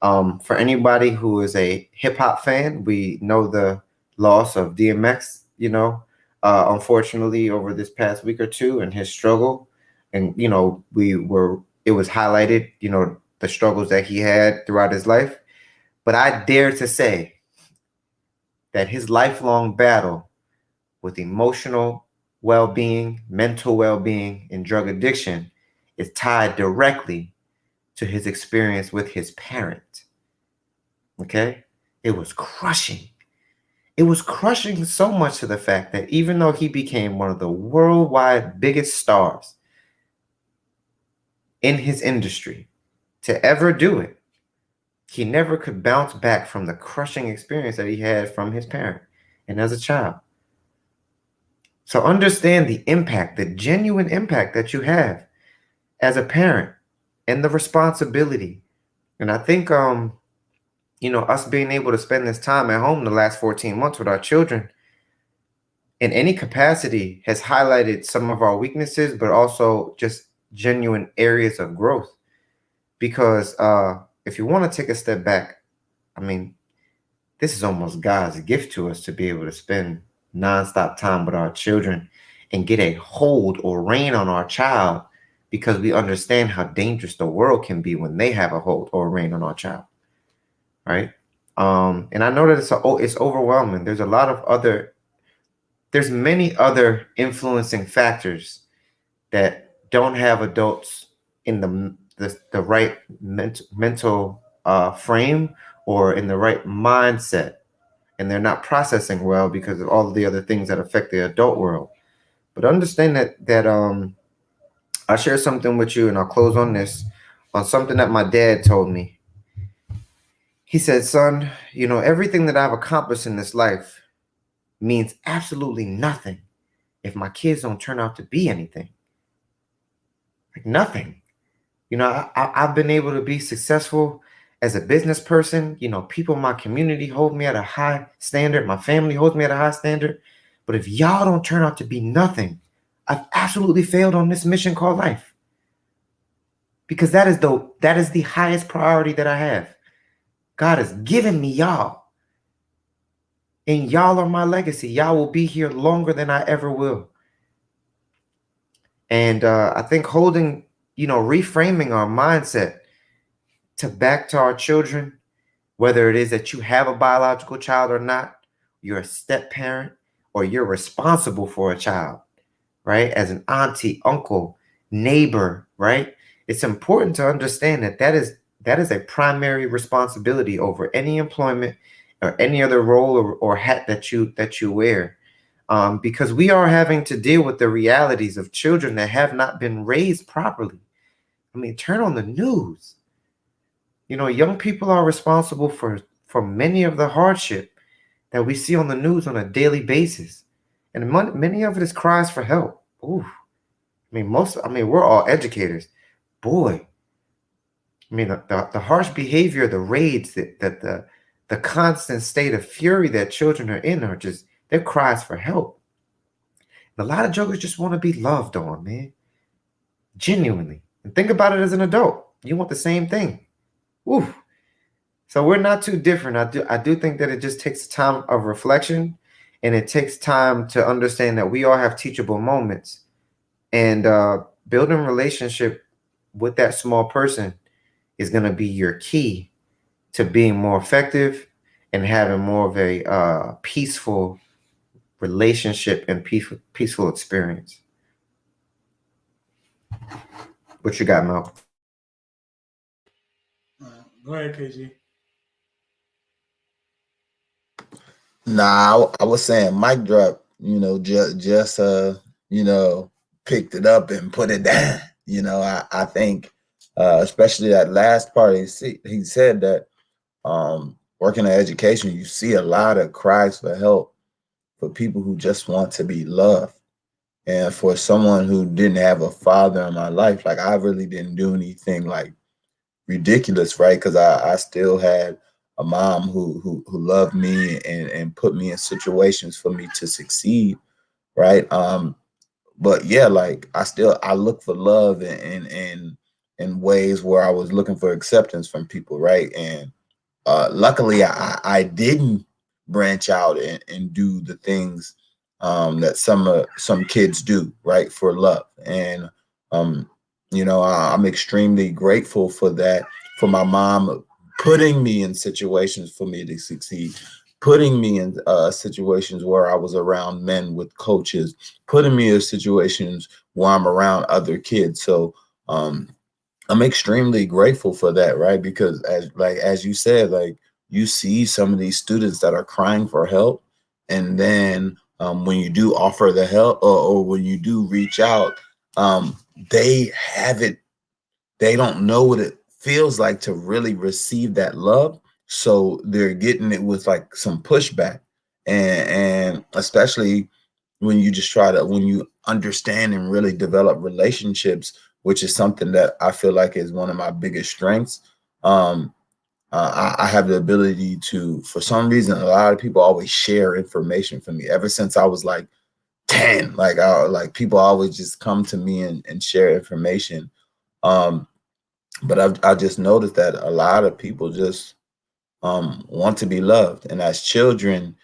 For anybody who is a hip hop fan, we know the loss of DMX, unfortunately over this past week or two and his struggle. And, it was highlighted, the struggles that he had throughout his life. But I dare to say that his lifelong battle with emotional well-being, mental well-being, and drug addiction is tied directly to his experience with his parent. Okay? It was crushing. It was crushing so much to the fact that even though he became one of the worldwide biggest stars in his industry to ever do it, he never could bounce back from the crushing experience that he had from his parent and as a child. So understand the impact, the genuine impact that you have as a parent and the responsibility. And I think, us being able to spend this time at home the last 14 months with our children in any capacity has highlighted some of our weaknesses, but also just genuine areas of growth. Because if you want to take a step back, I mean, this is almost God's gift to us to be able to spend nonstop time with our children and get a hold or rein on our child, because we understand how dangerous the world can be when they have a hold or rein on our child, right? And I know that it's overwhelming. There's many other influencing factors that don't have adults in the right mental frame or in the right mindset, and they're not processing well because of all of the other things that affect the adult world. But understand that I'll share something with you, and I'll close on this, on something that my dad told me. He said, son, everything that I've accomplished in this life means absolutely nothing if my kids don't turn out to be anything. Like nothing. I've been able to be successful as a business person. People in my community hold me at a high standard. My family holds me at a high standard. But if y'all don't turn out to be nothing, I've absolutely failed on this mission called life. Because that is the highest priority that I have. God has given me y'all. And y'all are my legacy. Y'all will be here longer than I ever will. And I think reframing our mindset back to our children, whether it is that you have a biological child or not, you're a step parent, or you're responsible for a child, right? As an auntie, uncle, neighbor, right? It's important to understand that is a primary responsibility over any employment or any other role or hat that you wear. because we are having to deal with the realities of children that have not been raised properly. I mean, turn on the news. You know, young people are responsible for many of the hardship that we see on the news on a daily basis, and many of it is cries for help. Ooh, I mean, we're all educators, boy. I mean, the harsh behavior, the raids, that the constant state of fury that children are in are just they're cries for help. And a lot of jokers just want to be loved on, man, genuinely. And think about it as an adult, you want the same thing. Ooh. So we're not too different. I do think that it just takes time of reflection, and it takes time to understand that we all have teachable moments, and building relationship with that small person is going to be your key to being more effective and having more of a peaceful relationship and peaceful experience. What you got, Mel? Go ahead, KG. Nah, I was saying mic drop, just picked it up and put it down. I think especially that last part, he said that working in education, you see a lot of cries for help for people who just want to be loved. And for someone who didn't have a father in my life, like I really didn't do anything like ridiculous, right? Because I still had a mom who loved me and put me in situations for me to succeed, right? But yeah, like I look for love in ways where I was looking for acceptance from people, right? And luckily I didn't branch out and do the things that some kids do, right, for love. And I'm extremely grateful for that, for my mom putting me in situations for me to succeed, putting me in situations where I was around men with coaches, putting me in situations where I'm around other kids. So I'm extremely grateful for that, right? Because as you said, like you see some of these students that are crying for help, and then when you do offer the help, or when you do reach out, they haven't, they don't know what it feels like to really receive that love. So they're getting it with like some pushback, and especially when you understand and really develop relationships, which is something that I feel like is one of my biggest strengths. I have the ability to, for some reason, a lot of people always share information for me ever since I was like 10. Like people always just come to me and share information. But I just noticed that a lot of people just want to be loved. And as children,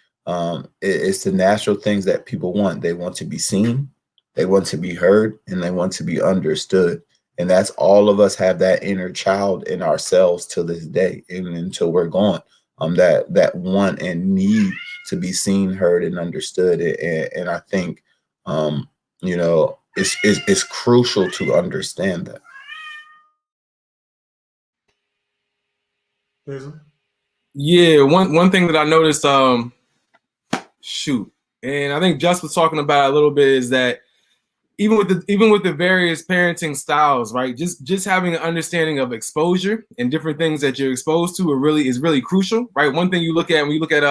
it's the natural things that people want. They want to be seen, they want to be heard, and they want to be understood. And that's all of us have that inner child in ourselves to this day, even until we're gone. That want and need to be seen, heard, and understood. And I think, it's crucial to understand that. Yeah, one thing that I noticed, shoot, and I think Just was talking about it a little bit, is that even with the various parenting styles, right? Just having an understanding of exposure and different things that you're exposed to is really crucial, right? One thing you look at when you look at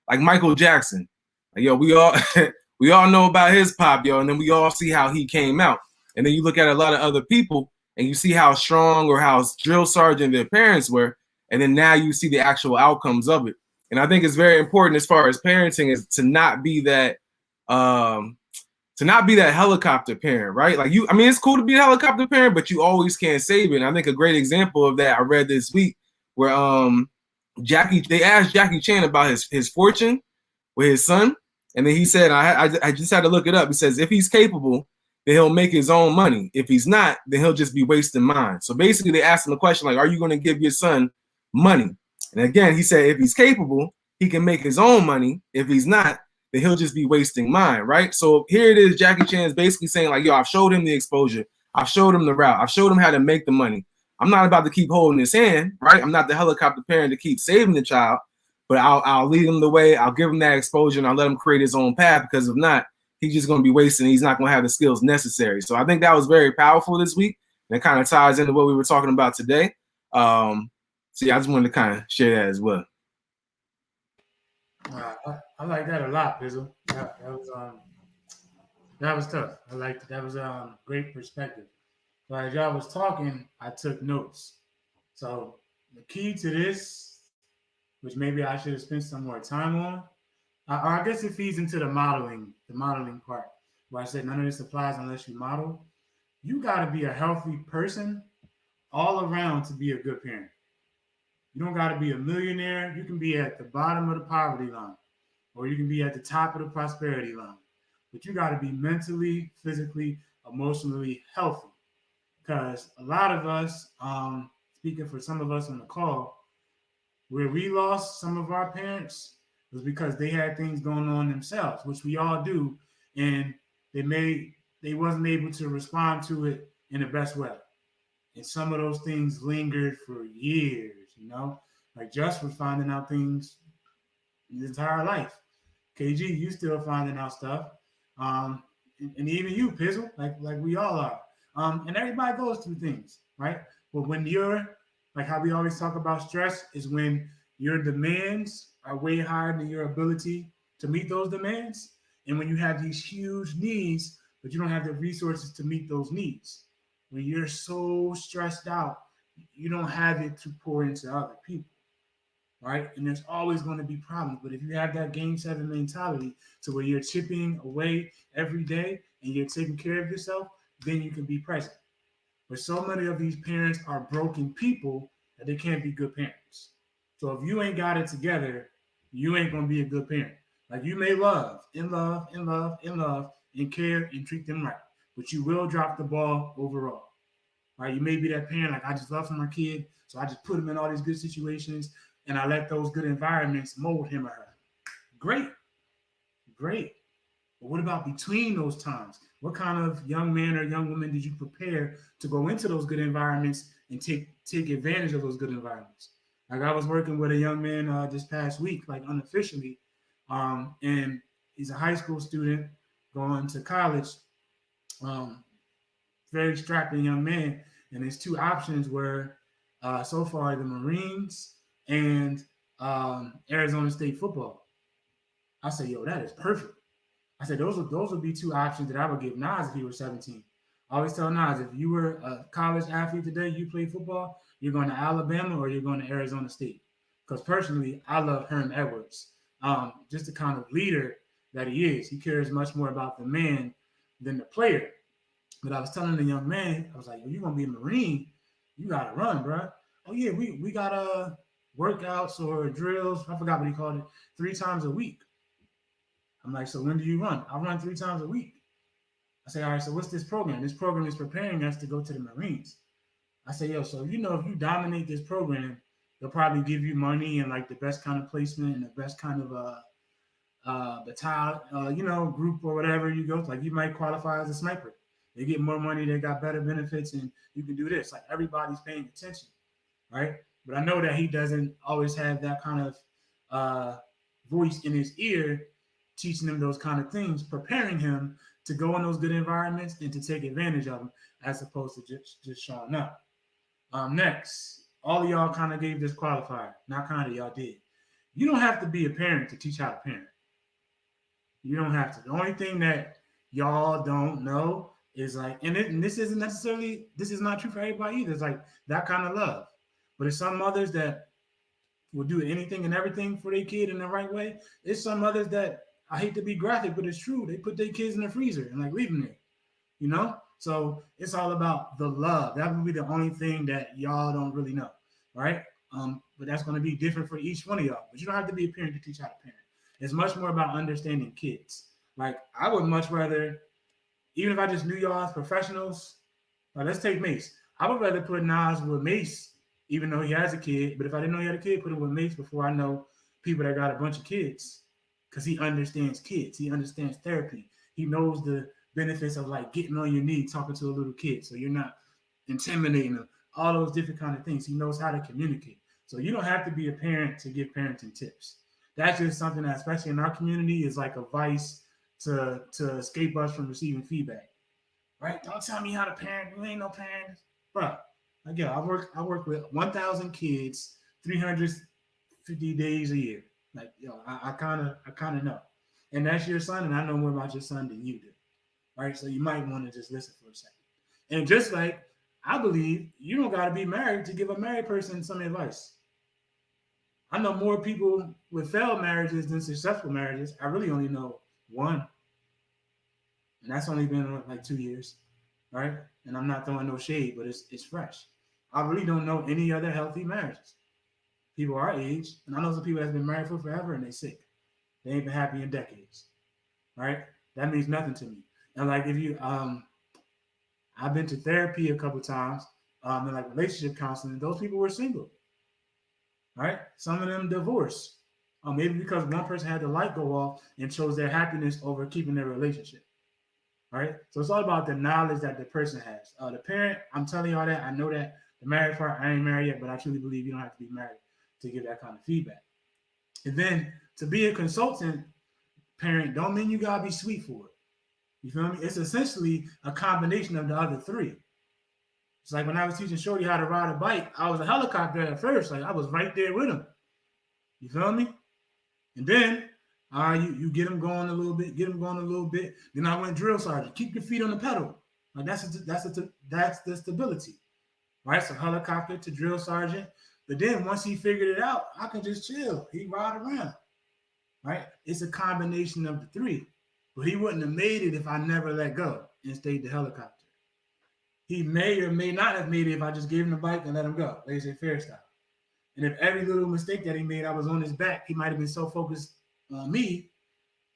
like Michael Jackson, like, yo, we all we all know about his pop, yo, and then we all see how he came out, and then you look at a lot of other people and you see how strong or how drill sergeant their parents were, and then now you see the actual outcomes of it. And I think it's very important as far as parenting is to not be that helicopter parent, right? Like I mean, it's cool to be a helicopter parent, but you always can't save it. And I think a great example of that I read this week where they asked Jackie Chan about his fortune with his son, and then he said, I just had to look it up. He says if he's capable, then he'll make his own money. If he's not, then he'll just be wasting mine. So basically, they asked him the question like, are you going to give your son money? And again, he said if he's capable, he can make his own money. If he's not, then he'll just be wasting mine, right? So here it is, Jackie Chan is basically saying like, yo, I've showed him the exposure. I've showed him the route. I've showed him how to make the money. I'm not about to keep holding his hand, right? I'm not the helicopter parent to keep saving the child. but I'll lead him the way. I'll give him that exposure and I'll let him create his own path, because if not, he's just going to be wasting. He's not going to have the skills necessary. So I think that was very powerful this week. And it kind of ties into what we were talking about today. So yeah, I just wanted to kind of share that as well. I like that a lot, Bizzle. That was tough. I liked that was great perspective. So as y'all was talking, I took notes. So the key to this, which maybe I should have spent some more time on, I guess it feeds into the modeling part, where I said none of this applies unless you model. You got to be a healthy person all around to be a good parent. You don't got to be a millionaire. You can be at the bottom of the poverty line, or you can be at the top of the prosperity line. But you got to be mentally, physically, emotionally healthy. Because a lot of us, speaking for some of us on the call, where we lost some of our parents was because they had things going on themselves, which we all do, and they wasn't able to respond to it in the best way. And some of those things lingered for years, like Just was finding out things his entire life. KG, you still finding out stuff. And even you, Pizzle, like we all are. And everybody goes through things, right? But when you're, like how we always talk about stress, is when your demands are way higher than your ability to meet those demands. And when you have these huge needs, but you don't have the resources to meet those needs. When you're so stressed out, you don't have it to pour into other people, right? And there's always going to be problems. But if you have that game 7 mentality to where you're chipping away every day and you're taking care of yourself, then you can be present. But so many of these parents are broken people that they can't be good parents. So if you ain't got it together, you ain't going to be a good parent. Like you may love and care and treat them right, but you will drop the ball overall. Right? You may be that parent, like I just love my kid, so I just put him in all these good situations and I let those good environments mold him or her. Great. But what about between those times? What kind of young man or young woman did you prepare to go into those good environments and take advantage of those good environments? Like I was working with a young man this past week, like unofficially, and he's a high school student going to college. Very strapping young man, and his two options were so far the Marines and Arizona State football. I said, yo, that is perfect. I said, those would be two options that I would give Nas if he were 17. I always tell Nas, if you were a college athlete today, you play football, you're going to Alabama or you're going to Arizona State. Because personally, I love Herm Edwards. Just the kind of leader that he is. He cares much more about the man than the player. But I was telling the young man, I was like, you're going to be a Marine, you got to run, bro. Oh, yeah, we got workouts or drills, I forgot what he called it, 3 times a week. I'm like, so when do you run? I run 3 times a week. I say, all right, so what's this program? This program is preparing us to go to the Marines. I say, yo, so if you dominate this program, they'll probably give you money and like the best kind of placement and the best kind of battalion, group or whatever you go to. Like you might qualify as a sniper. They get more money, they got better benefits, and you can do this. Like everybody's paying attention, right? But I know that he doesn't always have that kind of voice in his ear teaching him those kind of things, preparing him to go in those good environments and to take advantage of them as opposed to just showing up. Next, all of y'all kind of gave this qualifier. Not kind of, y'all did. You don't have to be a parent to teach how to parent. You don't have to. The only thing that y'all don't know is like, and this isn't necessarily, this is not true for everybody either. It's like that kind of love. But it's some mothers that will do anything and everything for their kid in the right way. It's some others that, I hate to be graphic, but it's true. They put their kids in the freezer and like leave them there, So it's all about the love. That would be the only thing that y'all don't really know, right? But that's going to be different for each one of y'all. But you don't have to be a parent to teach how to parent. It's much more about understanding kids. Like I would much rather, even if I just knew y'all as professionals, like let's take Mace. I would rather put Nas with Mace, even though he has a kid. But if I didn't know he had a kid, put him with Mace before I know people that got a bunch of kids. Because he understands kids. He understands therapy. He knows the benefits of like getting on your knee, talking to a little kid. So you're not intimidating them. All those different kind of things. He knows how to communicate. So you don't have to be a parent to give parenting tips. That's just something that, especially in our community, is like a vice to escape us from receiving feedback. Right? Don't tell me how to parent. You ain't no parent, bro. Again, I work with 1,000 kids, 350 days a year. Like, I kind of know, and that's your son, and I know more about your son than you do. Right? So you might want to just listen for a second. And just like I believe, you don't got to be married to give a married person some advice. I know more people with failed marriages than successful marriages. I really only know one, and that's only been like 2 years, right? And I'm not throwing no shade, but it's fresh. I really don't know any other healthy marriages. People our age, and I know some people that's been married for forever and they sick. They ain't been happy in decades, right? That means nothing to me. And like if you, I've been to therapy a couple times, and like relationship counseling. Those people were single, right? Some of them divorced, maybe because one person had the light go off and chose their happiness over keeping their relationship. Right? So it's all about the knowledge that the person has. The parent, I'm telling you all that. I know that the married part, I ain't married yet, but I truly believe you don't have to be married to give that kind of feedback. And then to be a consultant parent don't mean you gotta be sweet for it. You feel me? It's essentially a combination of the other three. It's like when I was teaching Shorty how to ride a bike, I was a helicopter at first. Like I was right there with him. You feel me? And then you get them going a little bit, Then I went drill sergeant. Keep your feet on the pedal. Like that's the stability, right? So helicopter to drill sergeant. But then once he figured it out, I can just chill. He ride around, right? It's a combination of the three. But he wouldn't have made it if I never let go and stayed the helicopter. He may or may not have made it if I just gave him the bike and let him go. Laissez-faire style. And if every little mistake that he made, I was on his back, he might have been so focused on me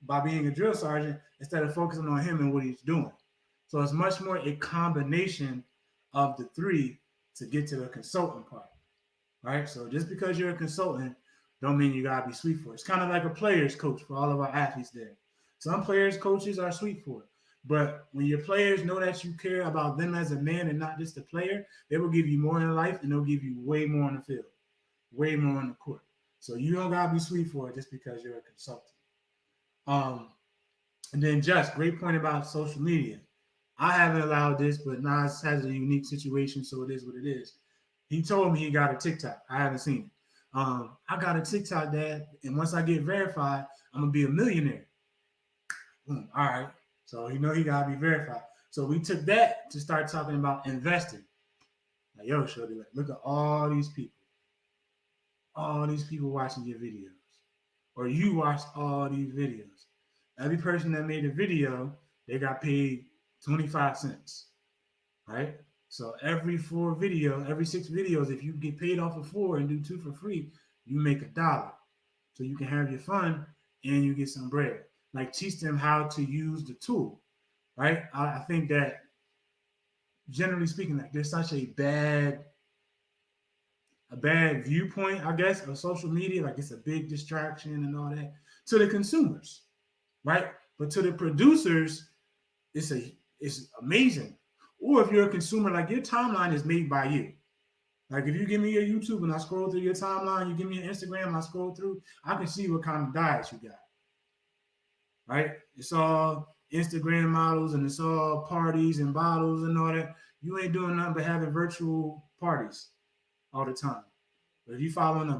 by being a drill sergeant instead of focusing on him and what he's doing. So it's much more a combination of the three to get to the consultant part, right? So just because you're a consultant don't mean you gotta be sweet for it. It's kind of like a player's coach for all of our athletes there. Some players' coaches are sweet for it. But when your players know that you care about them as a man and not just a player, they will give you more in life and they'll give you way more on the field, way more on the court. So you don't gotta be sweet for it just because you're a consultant. And then just great point about social media. I haven't allowed this, but Nas has a unique situation, so it is what it is. He told me he got a TikTok. I haven't seen it. I got a TikTok, Dad, and once I get verified, I'm gonna be a millionaire. All right. So he gotta be verified. So we took that to start talking about investing. Like, yo, Shorty, look at all these people watching your videos, or you watch all these videos. Every person that made a video, they got paid 25 cents, right? So every 6 videos, if you get paid off of 4 and do 2 for free, you make $1. So you can have your fun and you get some bread. Like teach them how to use the tool, right? I think that generally speaking, like there's such a bad viewpoint, I guess, of social media. Like it's a big distraction and all that to the consumers, right? But to the producers, it's amazing. Or if you're a consumer, like your timeline is made by you. Like if you give me your YouTube and I scroll through your timeline, you give me your Instagram and I scroll through, I can see what kind of diets you got. Right? It's all Instagram models and it's all parties and bottles and all that. You ain't doing nothing but having virtual parties all the time. But if you following a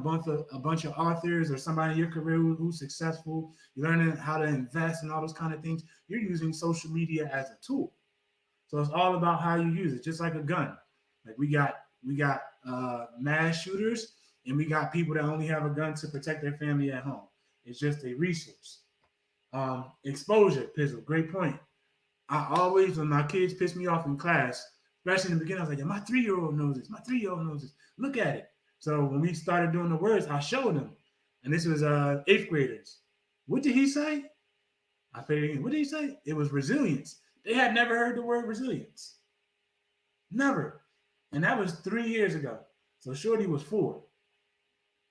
bunch of authors or somebody in your career who's successful, you're learning how to invest and all those kind of things, you're using social media as a tool. So it's all about how you use it, just like a gun. Like we got mass shooters and we got people that only have a gun to protect their family at home. It's just a resource. Exposure, Pizzle, great point. I always, when my kids piss me off in class, especially in the beginning, I was like, yeah, my 3-year-old knows this. My 3-year-old knows this. Look at it. So when we started doing the words, I showed them. And this was 8th graders. What did he say? I said it again. What did he say? It was resilience. They had never heard the word resilience. Never. And that was 3 years ago. So Shorty was 4.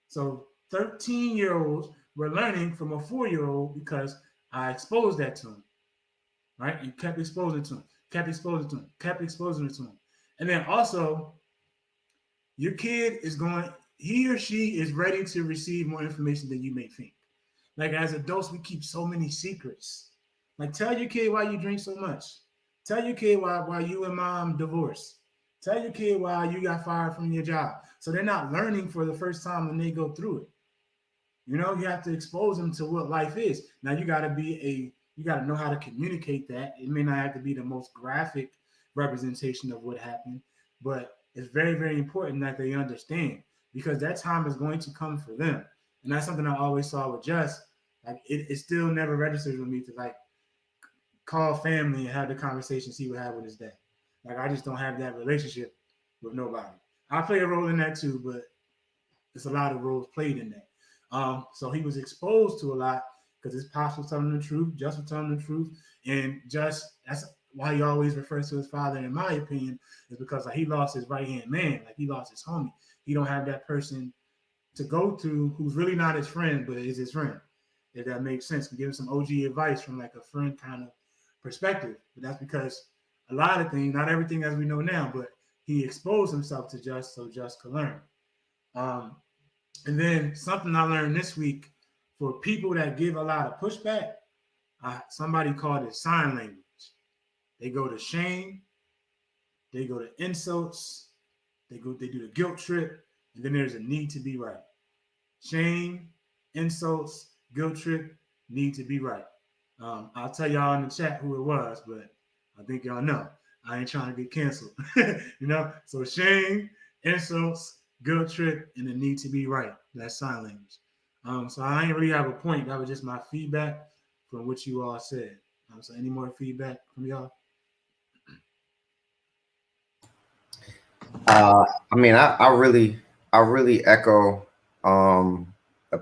So 13-year-olds were learning from a 4-year-old because I exposed that to him. Right? And kept exposing it to him. Kept exposing it to him. And then also, your kid is going, he or she is ready to receive more information than you may think. Like as adults, we keep so many secrets. Like tell your kid why you drink so much. Tell your kid why you and mom divorced. Tell your kid why you got fired from your job. So they're not learning for the first time when they go through it. You know, you have to expose them to what life is. Now you gotta know how to communicate that. It may not have to be the most graphic representation of what happened, but it's very, very important that they understand because that time is going to come for them. And that's something I always saw with Just. Like it still never registers with me to like call family and have the conversation, see what happened with his dad. Like I just don't have that relationship with nobody. I play a role in that too, but there's a lot of roles played in that. So he was exposed to a lot because his pops was telling the truth, Just was telling the truth, and Just that's why he always refers to his father, in my opinion, is because like he lost his right hand man, like he lost his homie. He don't have that person to go to who's really not his friend, but is his friend. If that makes sense, can give him some OG advice from like a friend kind of perspective. But that's because a lot of things, not everything as we know now, but he exposed himself to Just so Just could learn. Um, and then something I learned this week for people that give a lot of pushback, somebody called it sign language. They go to shame, they go to insults, they do the guilt trip, and then there's a need to be right. Shame, insults, guilt trip, need to be right. I'll tell y'all in the chat who it was, but I think y'all know. I ain't trying to get canceled. You know? So shame, insults, guilt trip, and the need to be right. That's sign language. So I ain't really have a point. That was just my feedback from what you all said. So any more feedback from y'all? I mean, I really echo the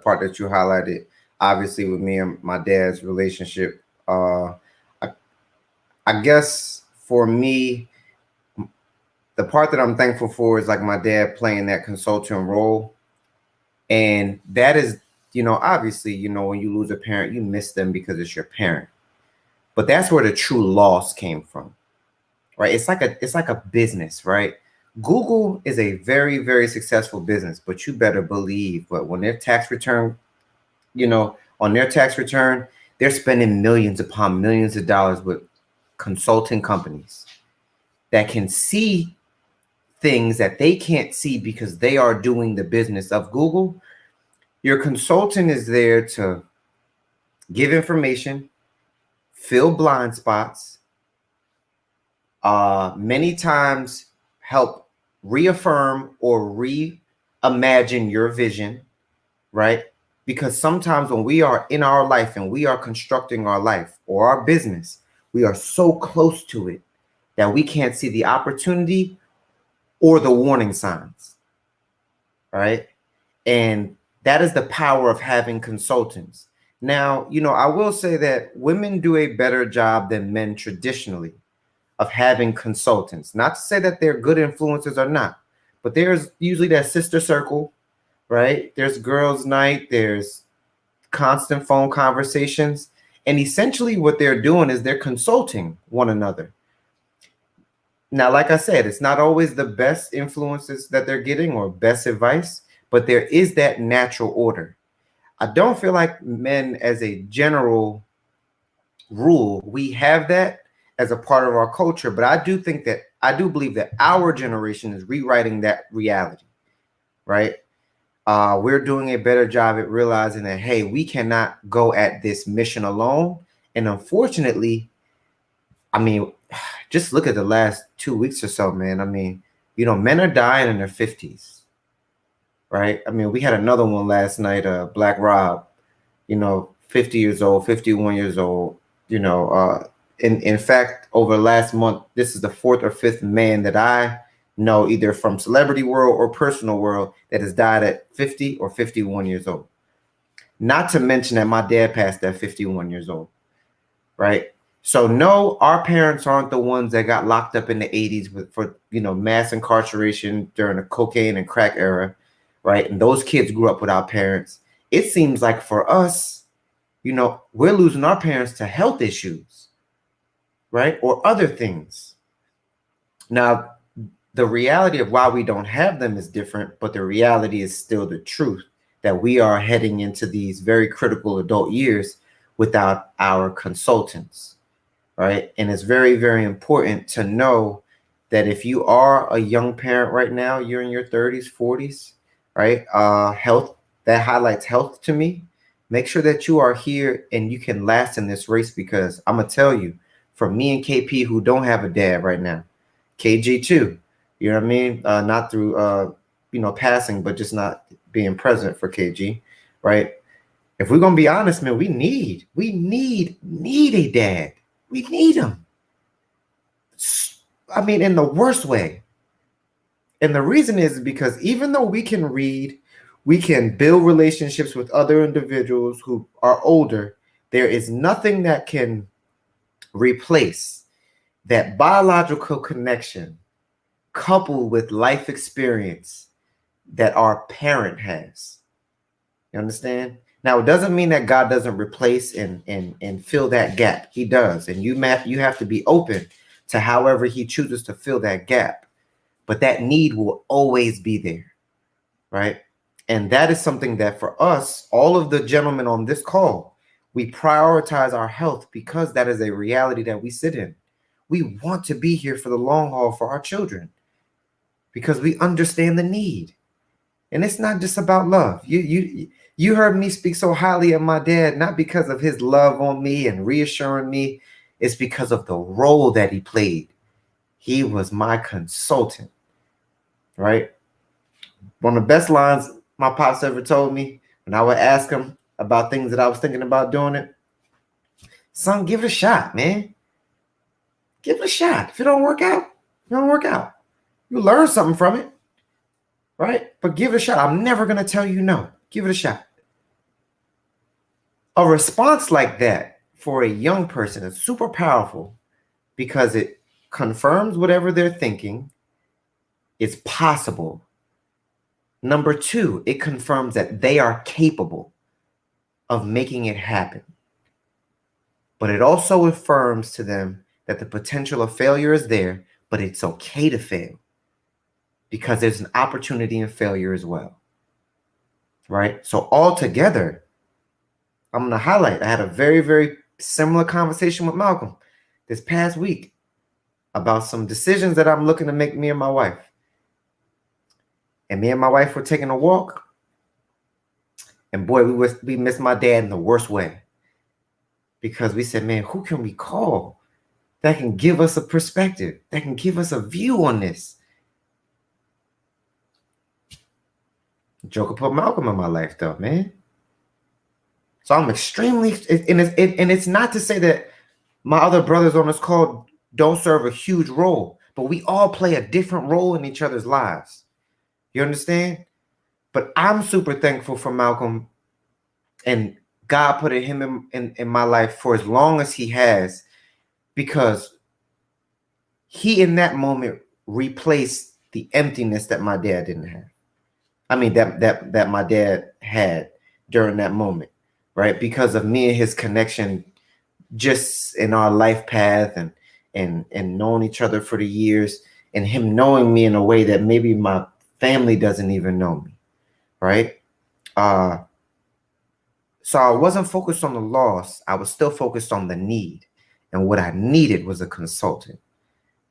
part that you highlighted. Obviously, with me and my dad's relationship, I guess for me, the part that I'm thankful for is like my dad playing that consultant role, and that is, obviously, when you lose a parent, you miss them because it's your parent, but that's where the true loss came from, right? It's like a business, right? Google is a very, very successful business, but you better believe that when their tax return, on their tax return, they're spending millions upon millions of dollars with consulting companies that can see things that they can't see because they are doing the business of Google. Your consultant is there to give information, fill blind spots, many times help reaffirm or reimagine your vision, right? Because sometimes when we are in our life and we are constructing our life or our business, we are so close to it that we can't see the opportunity or the warning signs, right? And that is the power of having consultants. Now, I will say that women do a better job than men traditionally of having consultants. Not to say that they're good influencers or not, but there's usually that sister circle, right? There's girls' night, there's constant phone conversations. And essentially what they're doing is they're consulting one another. Now, like I said, it's not always the best influences that they're getting or best advice, but there is that natural order. I don't feel like men, as a general rule, we have that as a part of our culture, but I do believe that our generation is rewriting that reality, right? We're doing a better job at realizing that, hey, we cannot go at this mission alone. And unfortunately, I mean, just look at the last 2 weeks or so, man. I mean, men are dying in their 50s, right? I mean, we had another one last night, Black Rob, 50 years old, 51 years old, in fact, over last month, this is the 4th or 5th man that I know, either from celebrity world or personal world, that has died at 50 or 51 years old. Not to mention that my dad passed at 51 years old, right? So no, our parents aren't the ones that got locked up in the 80s for mass incarceration during the cocaine and crack era, right? And those kids grew up without parents. It seems like for us, we're losing our parents to health issues, right? Or other things. Now, the reality of why we don't have them is different, but the reality is still the truth that we are heading into these very critical adult years without our consultants, right? And it's very, very important to know that if you are a young parent right now, you're in your 30s, 40s, right? Health, that highlights health to me. Make sure that you are here and you can last in this race, because I'm gonna tell you, from me and KP, who don't have a dad right now, KG too, you know what I mean? Not through passing, but just not being present for KG, right? If we're gonna be honest, man, we need a dad. We need him. I mean, in the worst way. And the reason is because even though we can read, we can build relationships with other individuals who are older, there is nothing that can replace that biological connection coupled with life experience that our parent has. You understand? Now, it doesn't mean that God doesn't replace and fill that gap. He does. And you have to be open to however he chooses to fill that gap. But that need will always be there, right? And that is something that for us, all of the gentlemen on this call, we prioritize our health because that is a reality that we sit in. We want to be here for the long haul for our children because we understand the need. And it's not just about love. You heard me speak so highly of my dad, not because of his love on me and reassuring me. It's because of the role that he played. He was my consultant, right? One of the best lines my pops ever told me when I would ask him about things that I was thinking about doing it. Son, give it a shot, man. Give it a shot. If it don't work out, it don't work out. You'll learn something from it, right? But give it a shot. I'm never going to tell you no. Give it a shot. A response like that for a young person is super powerful because it confirms whatever they're thinking. It's possible. Number two, it confirms that they are capable of making it happen. But it also affirms to them that the potential of failure is there, but it's okay to fail because there's an opportunity in failure as well, right? So altogether, I'm going to highlight, I had a very, very similar conversation with Malcolm this past week about some decisions that I'm looking to make, me and my wife. And me and my wife were taking a walk. And boy, we missed my dad in the worst way. Because we said, man, who can we call that can give us a perspective, that can give us a view on this? Joker put Malcolm in my life, though, man. So I'm extremely, and it's not to say that my other brothers on this call don't serve a huge role, but we all play a different role in each other's lives. You understand? But I'm super thankful for Malcolm, and God put him in my life for as long as he has, because he in that moment replaced the emptiness that my dad didn't have. I mean, that my dad had during that moment, right? Because of me and his connection just in our life path and knowing each other for the years, and him knowing me in a way that maybe my family doesn't even know me, right? So I wasn't focused on the loss. I was still focused on the need. And what I needed was a consultant,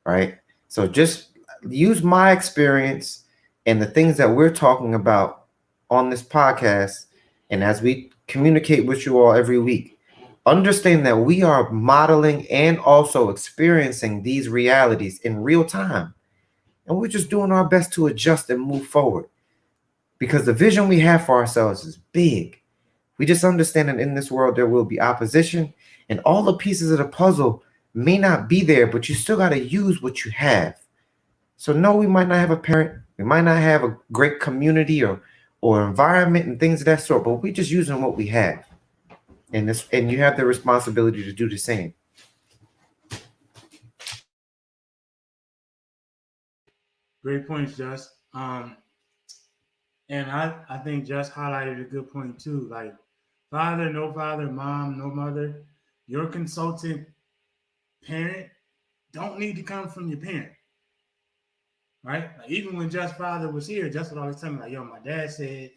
right? So just use my experience and the things that we're talking about on this podcast. And as we communicate with you all every week, understand that we are modeling and also experiencing these realities in real time. And we're just doing our best to adjust and move forward, because the vision we have for ourselves is big. We just understand that in this world there will be opposition, and all the pieces of the puzzle may not be there, but you still got to use what you have. So no, we might not have a parent, we might not have a great community or environment and things of that sort, but we're just using what we have. And you have the responsibility to do the same. Great points, Just. And I think Just highlighted a good point too. Like, father, no father, mom, no mother. Your consultant parent don't need to come from your parent. right? Like, even when Just Father was here, Just would always tell me, like, yo, my dad said,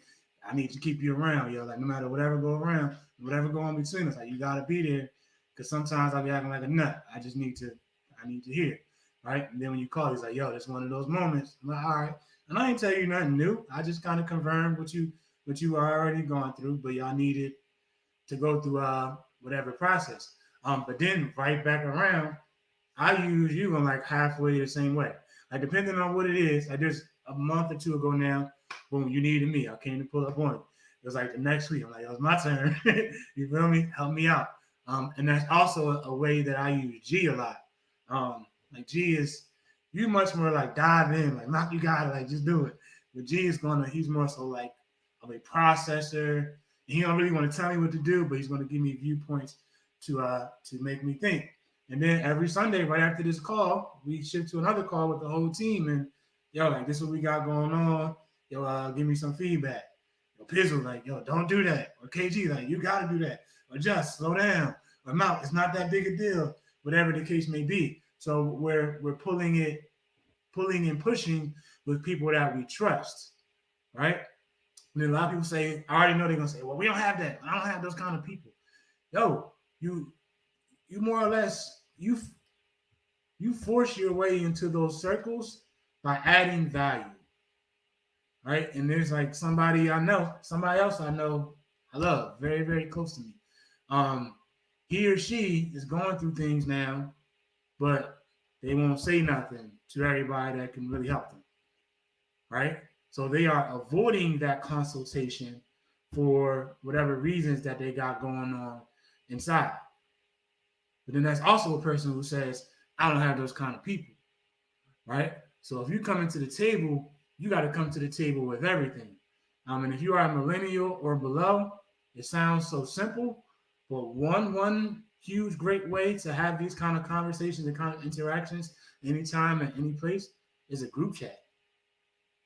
I need to keep you around, yo. Like, no matter whatever go around, whatever go on between us, like, you gotta be there. Because sometimes I'll be acting like a nut. I need to hear, right? And then when you call, he's like, yo, that's one of those moments. I'm like, all right. And I ain't tell you nothing new. I just kind of confirmed what you are already going through, but y'all needed to go through whatever process. But then right back around, I use you in like halfway the same way. Like depending on what it is, like there's a month or two ago now when you needed me, I came to pull up on you. It was like the next week. I'm like, it was my turn. You feel me? Help me out. And that's also a way that I use G a lot. Like G is you much more like dive in, like not you gotta like just do it. But G is he's more so like of a processor. He don't really want to tell me what to do, but he's going to give me viewpoints to make me think. And then every Sunday, right after this call, we shift to another call with the whole team. And yo, like this is what we got going on. Yo, give me some feedback. Yo, Pizzle, like, yo, don't do that. Or KG, like, you got to do that. Or just slow down. Or Mount, it's not that big a deal. Whatever the case may be. So we're pulling and pushing with people that we trust, right? And then a lot of people say, I already know they're gonna say, well, we don't have that. I don't have those kind of people. Yo, you more or less you force your way into those circles by adding value, right? And there's like somebody else I know, I love, very, very close to me. He or she is going through things now, but they won't say nothing to everybody that can really help them, right? So they are avoiding that consultation for whatever reasons that they got going on inside. But then that's also a person who says, I don't have those kind of people, right? So if you come into the table, you got to come to the table with everything. And if you are a millennial or below, it sounds so simple, but one huge great way to have these kind of conversations and kind of interactions anytime at any place is a group chat.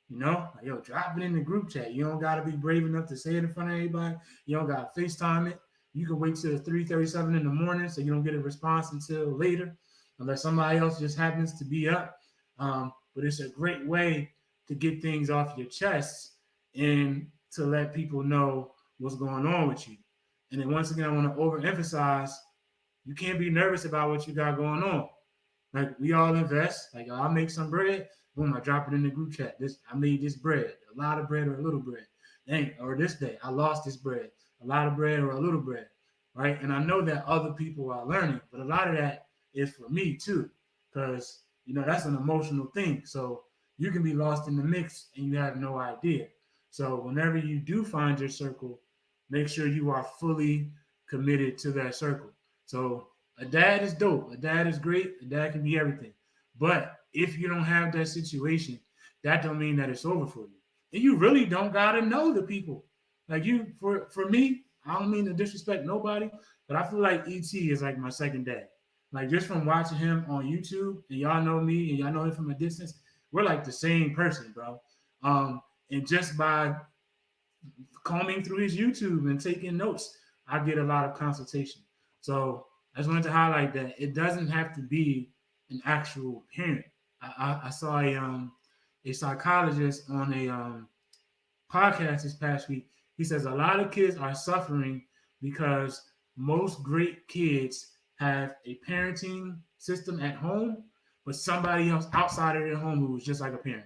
You know, like, yo, drop it in the group chat. You don't got to be brave enough to say it in front of anybody. You don't got to FaceTime it. You can wait till 3:37 in the morning so you don't get a response until later, unless somebody else just happens to be up. But it's a great way to get things off your chest and to let people know what's going on with you. And then once again, I want to overemphasize, you can't be nervous about what you got going on. Like we all invest. Like I'll make some bread. Boom, I drop it in the group chat. I made this bread, a lot of bread or a little bread. Dang, or this day, I lost this bread, a lot of bread or a little bread, right? And I know that other people are learning, but a lot of that is for me too, because, you know, that's an emotional thing. So you can be lost in the mix and you have no idea. So whenever you do find your circle, make sure you are fully committed to that circle. So a dad is dope. A dad is great. A dad can be everything. But if you don't have that situation, that don't mean that it's over for you. And you really don't gotta know the people. Like for me, I don't mean to disrespect nobody, but I feel like ET is like my second dad. Like just from watching him on YouTube, and y'all know me, and y'all know him from a distance, we're like the same person, bro. And just by combing through his YouTube and taking notes, I get a lot of consultation. So I just wanted to highlight that it doesn't have to be an actual parent. I saw a psychologist on a podcast this past week. He says a lot of kids are suffering because most great kids have a parenting system at home, but somebody else outside of their home who is just like a parent,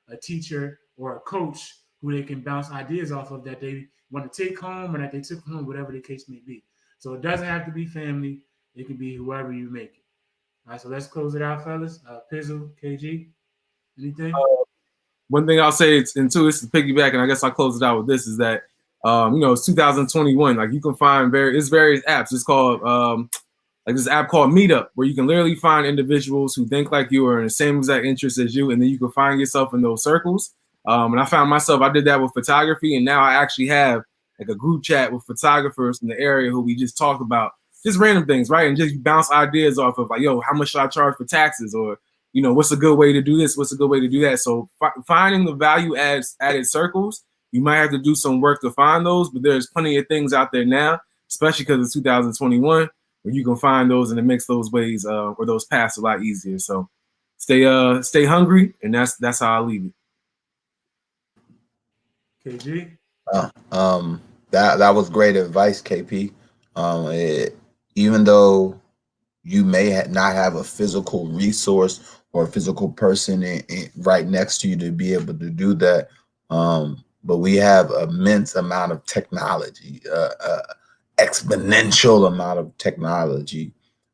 a teacher or a coach who they can bounce ideas off of that they want to take home or that they took home, whatever the case may be. So it doesn't have to be family. It can be whoever you make it. All right, so let's close it out, fellas. Pizzle, KG, anything? One thing I'll say, and two, this is piggyback, and I guess I'll close it out with this, is that, it's 2021. Like you can find various apps. It's called, like this app called Meetup, where you can literally find individuals who think like you are in the same exact interests as you, and then you can find yourself in those circles. And I found myself, I did that with photography, and now I actually have like a group chat with photographers in the area who we just talk about just random things, right? And just bounce ideas off of like, yo, how much should I charge for taxes? Or, what's a good way to do this? What's a good way to do that? So finding the value added circles, you might have to do some work to find those, but there's plenty of things out there now, especially because it's 2021, where you can find those and it makes those ways or those paths a lot easier. So stay hungry, and that's how I leave it. KG. Uh, that was great advice, KP. Even though you may not have a physical resource or a physical person right next to you to be able to do that, but we have immense amount of technology, exponential amount of technology.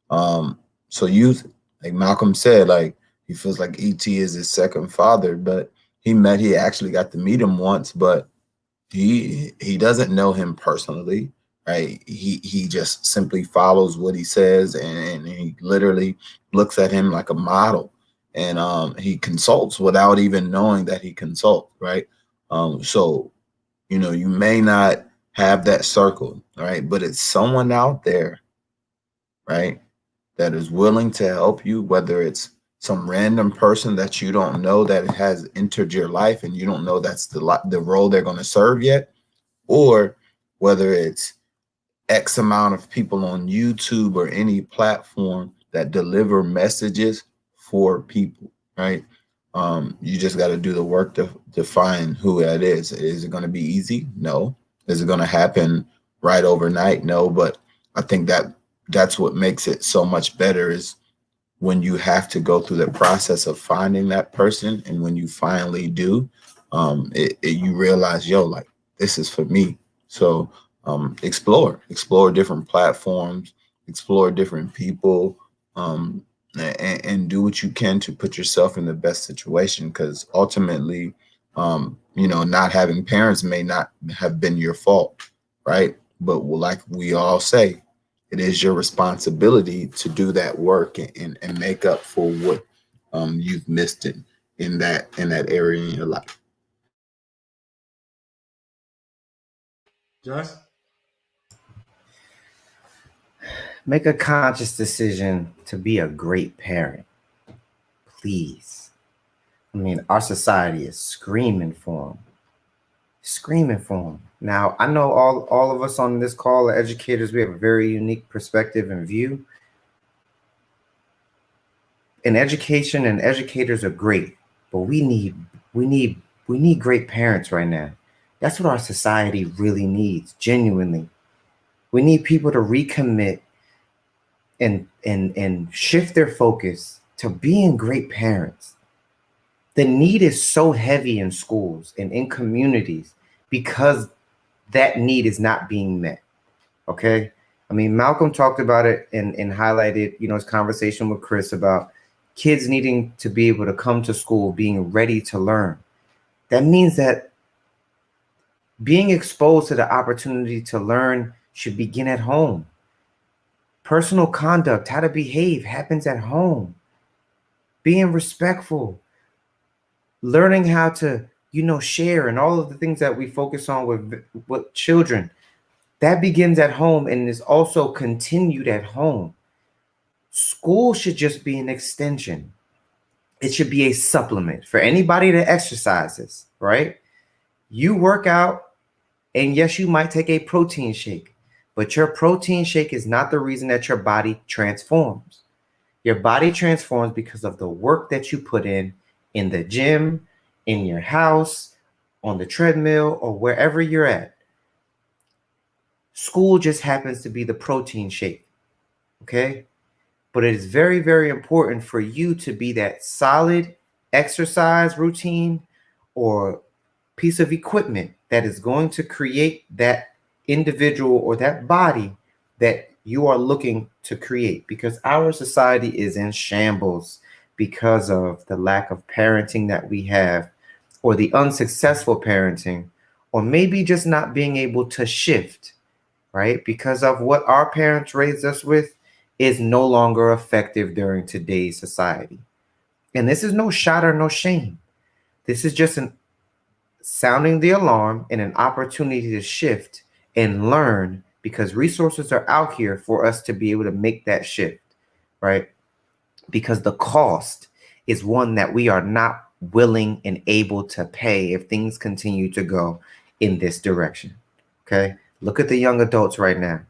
So youth, like Malcolm said, like he feels like ET is his second father, but he actually got to meet him once, but he doesn't know him personally, right? He just simply follows what he says, and he literally looks at him like a model, and he consults without even knowing that he consults, right? So you may not have that circle, right? But it's someone out there, right, that is willing to help you, whether it's some random person that you don't know that has entered your life and you don't know that's the role they're going to serve yet, or whether it's X amount of people on YouTube or any platform that deliver messages for people, right? You just got to do the work to find who that is. Is it going to be easy? No. Is it going to happen right overnight? No. But I think that's what makes it so much better is when you have to go through the process of finding that person, and when you finally do, you realize, yo, like this is for me. So explore different platforms, explore different people, and do what you can to put yourself in the best situation. Because ultimately, not having parents may not have been your fault, right? But like we all say, it is your responsibility to do that work and make up for what you've missed in that area in your life. Just Make a conscious decision to be a great parent, please. I mean, our society is screaming for them. Screaming for them. Now, I know all of us on this call are educators. We have a very unique perspective and view. And education and educators are great, but we need great parents right now. That's what our society really needs, genuinely. We need people to recommit and shift their focus to being great parents. The need is so heavy in schools and in communities because that need is not being met. Okay. I mean, Malcolm talked about it and highlighted, his conversation with Chris about kids needing to be able to come to school, being ready to learn. That means that being exposed to the opportunity to learn should begin at home. Personal conduct, how to behave, happens at home. Being respectful, learning how to, share, and all of the things that we focus on with children, that begins at home and is also continued at home. School should just be an extension. It should be a supplement for anybody that exercises, right? You work out, and yes, you might take a protein shake, but your protein shake is not the reason that your body transforms. Your body transforms because of the work that you put in the gym, in your house, on the treadmill, or wherever you're at. School just happens to be the protein shake, okay? But it is very, very important for you to be that solid exercise routine or piece of equipment that is going to create that individual or that body that you are looking to create, because our society is in shambles because of the lack of parenting that we have, or the unsuccessful parenting, or maybe just not being able to shift, right? Because of what our parents raised us with is no longer effective during today's society. And this is no shot or no shame. This is just an sounding the alarm and an opportunity to shift and learn, because resources are out here for us to be able to make that shift, right? Because the cost is one that we are not willing and able to pay if things continue to go in this direction. Okay. Look at the young adults right now.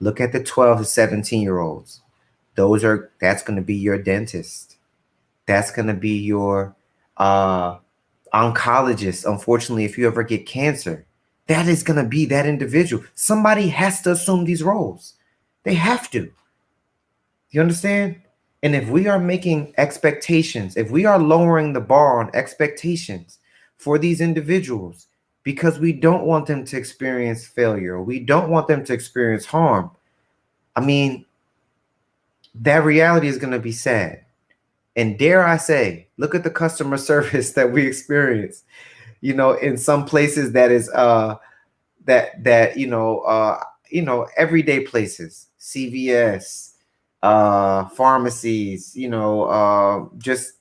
Look at the 12 to 17-year-olds. That's going to be your dentist. That's going to be your oncologist. Unfortunately, if you ever get cancer, that is going to be that individual. Somebody has to assume these roles. They have to. You understand? And if we are making expectations, if we are lowering the bar on expectations for these individuals because we don't want them to experience failure, we don't want them to experience harm, I mean, that reality is going to be sad. And dare I say, look at the customer service that we experience, in some places that is everyday places, CVS, pharmacies, just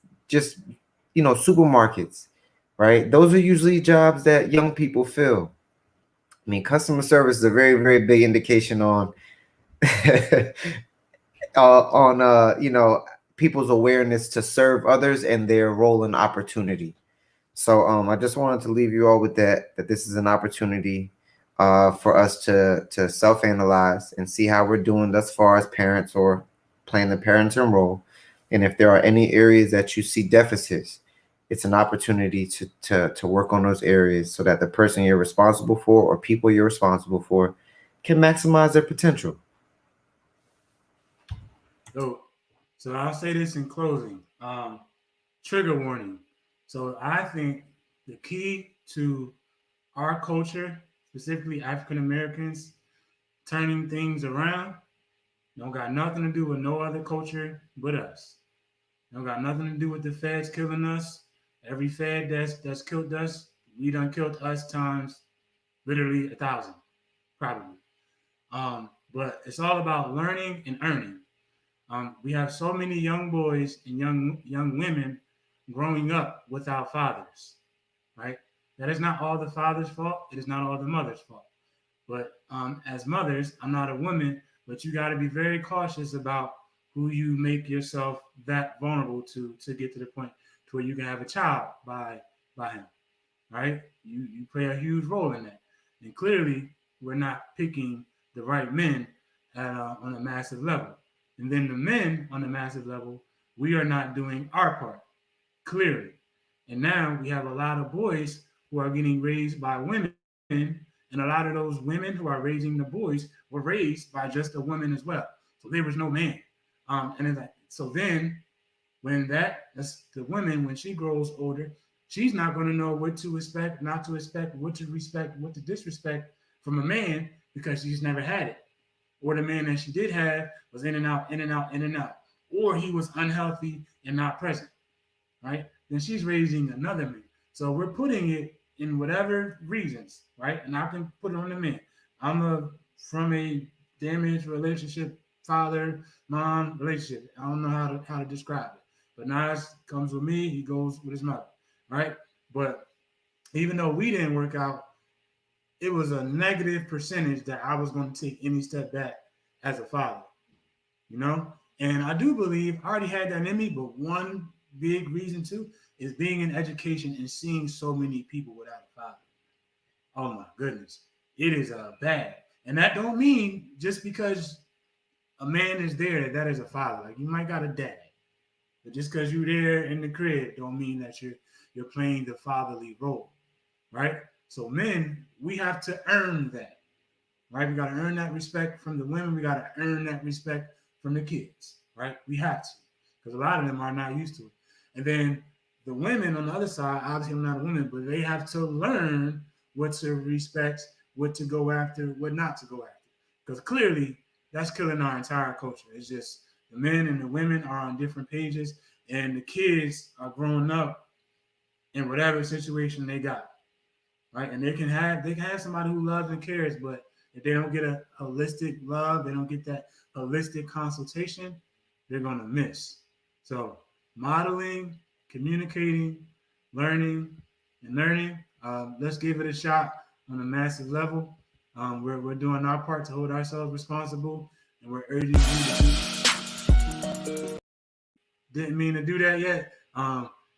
supermarkets, right? Those are usually jobs that young people fill. I mean, customer service is a very, very big indication on people's awareness to serve others and their role in opportunity. So I just wanted to leave you all with that this is an opportunity for us to self-analyze and see how we're doing thus far as parents or playing the parenting role. And if there are any areas that you see deficits, it's an opportunity to work on those areas so that the person you're responsible for or people you're responsible for can maximize their potential. So I'll say this in closing. Trigger warning. So I think the key to our culture, specifically African Americans, turning things around, don't got nothing to do with no other culture but us. Don't got nothing to do with the feds killing us. Every fed that's killed us, we done killed us times literally 1,000, probably. But it's all about learning and earning. We have so many young boys and young women growing up without fathers, right? That is not all the father's fault. It is not all the mother's fault. But as mothers, I'm not a woman, but you got to be very cautious about who you make yourself that vulnerable to get to the point to where you can have a child by him, right? You play a huge role in that, and clearly we're not picking the right men on a massive level. And then the men on a massive level, we are not doing our part, clearly. And now we have a lot of boys who are getting raised by women, and a lot of those women who are raising the boys were raised by just a woman as well. So there was no man. So then that's the woman, when she grows older, she's not going to know what to expect, not to expect, what to respect, what to disrespect from a man because she's never had it. Or the man that she did have was in and out, in and out, in and out. Or he was unhealthy and not present, right? Then she's raising another man. So we're putting it in whatever reasons, right? And I can put it on the man. From a damaged relationship, father, mom relationship. I don't know how to describe it. But Nas comes with me, he goes with his mother, right? But even though we didn't work out, it was a negative percentage that I was going to take any step back as a father, And I do believe I already had that in me, but one big reason too is being in education and seeing so many people without a father. Oh my goodness, it is bad, and that don't mean just because a man is there that is a father. Like you might got a dad, but just because you're there in the crib don't mean that you're playing the fatherly role, right? So men, we have to earn that, right? We got to earn that respect from the women. We got to earn that respect from the kids, right? We have to, because a lot of them are not used to it. And then the women on the other side, obviously I'm not a woman, but they have to learn what to respect, what to go after, what not to go after. Because clearly that's killing our entire culture. It's just the men and the women are on different pages, and the kids are growing up in whatever situation they got, right? And they can have somebody who loves and cares, but if they don't get a holistic love, they don't get that holistic consultation, they're going to miss. So modeling, communicating, learning, and learning. Let's give it a shot on a massive level. We're doing our part to hold ourselves responsible, and we're urging you to didn't mean to do that yet.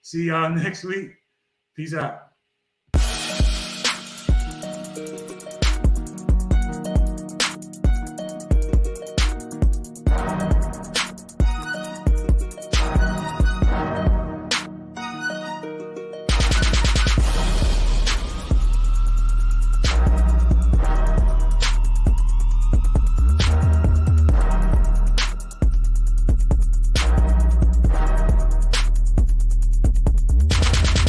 See y'all next week. Peace out.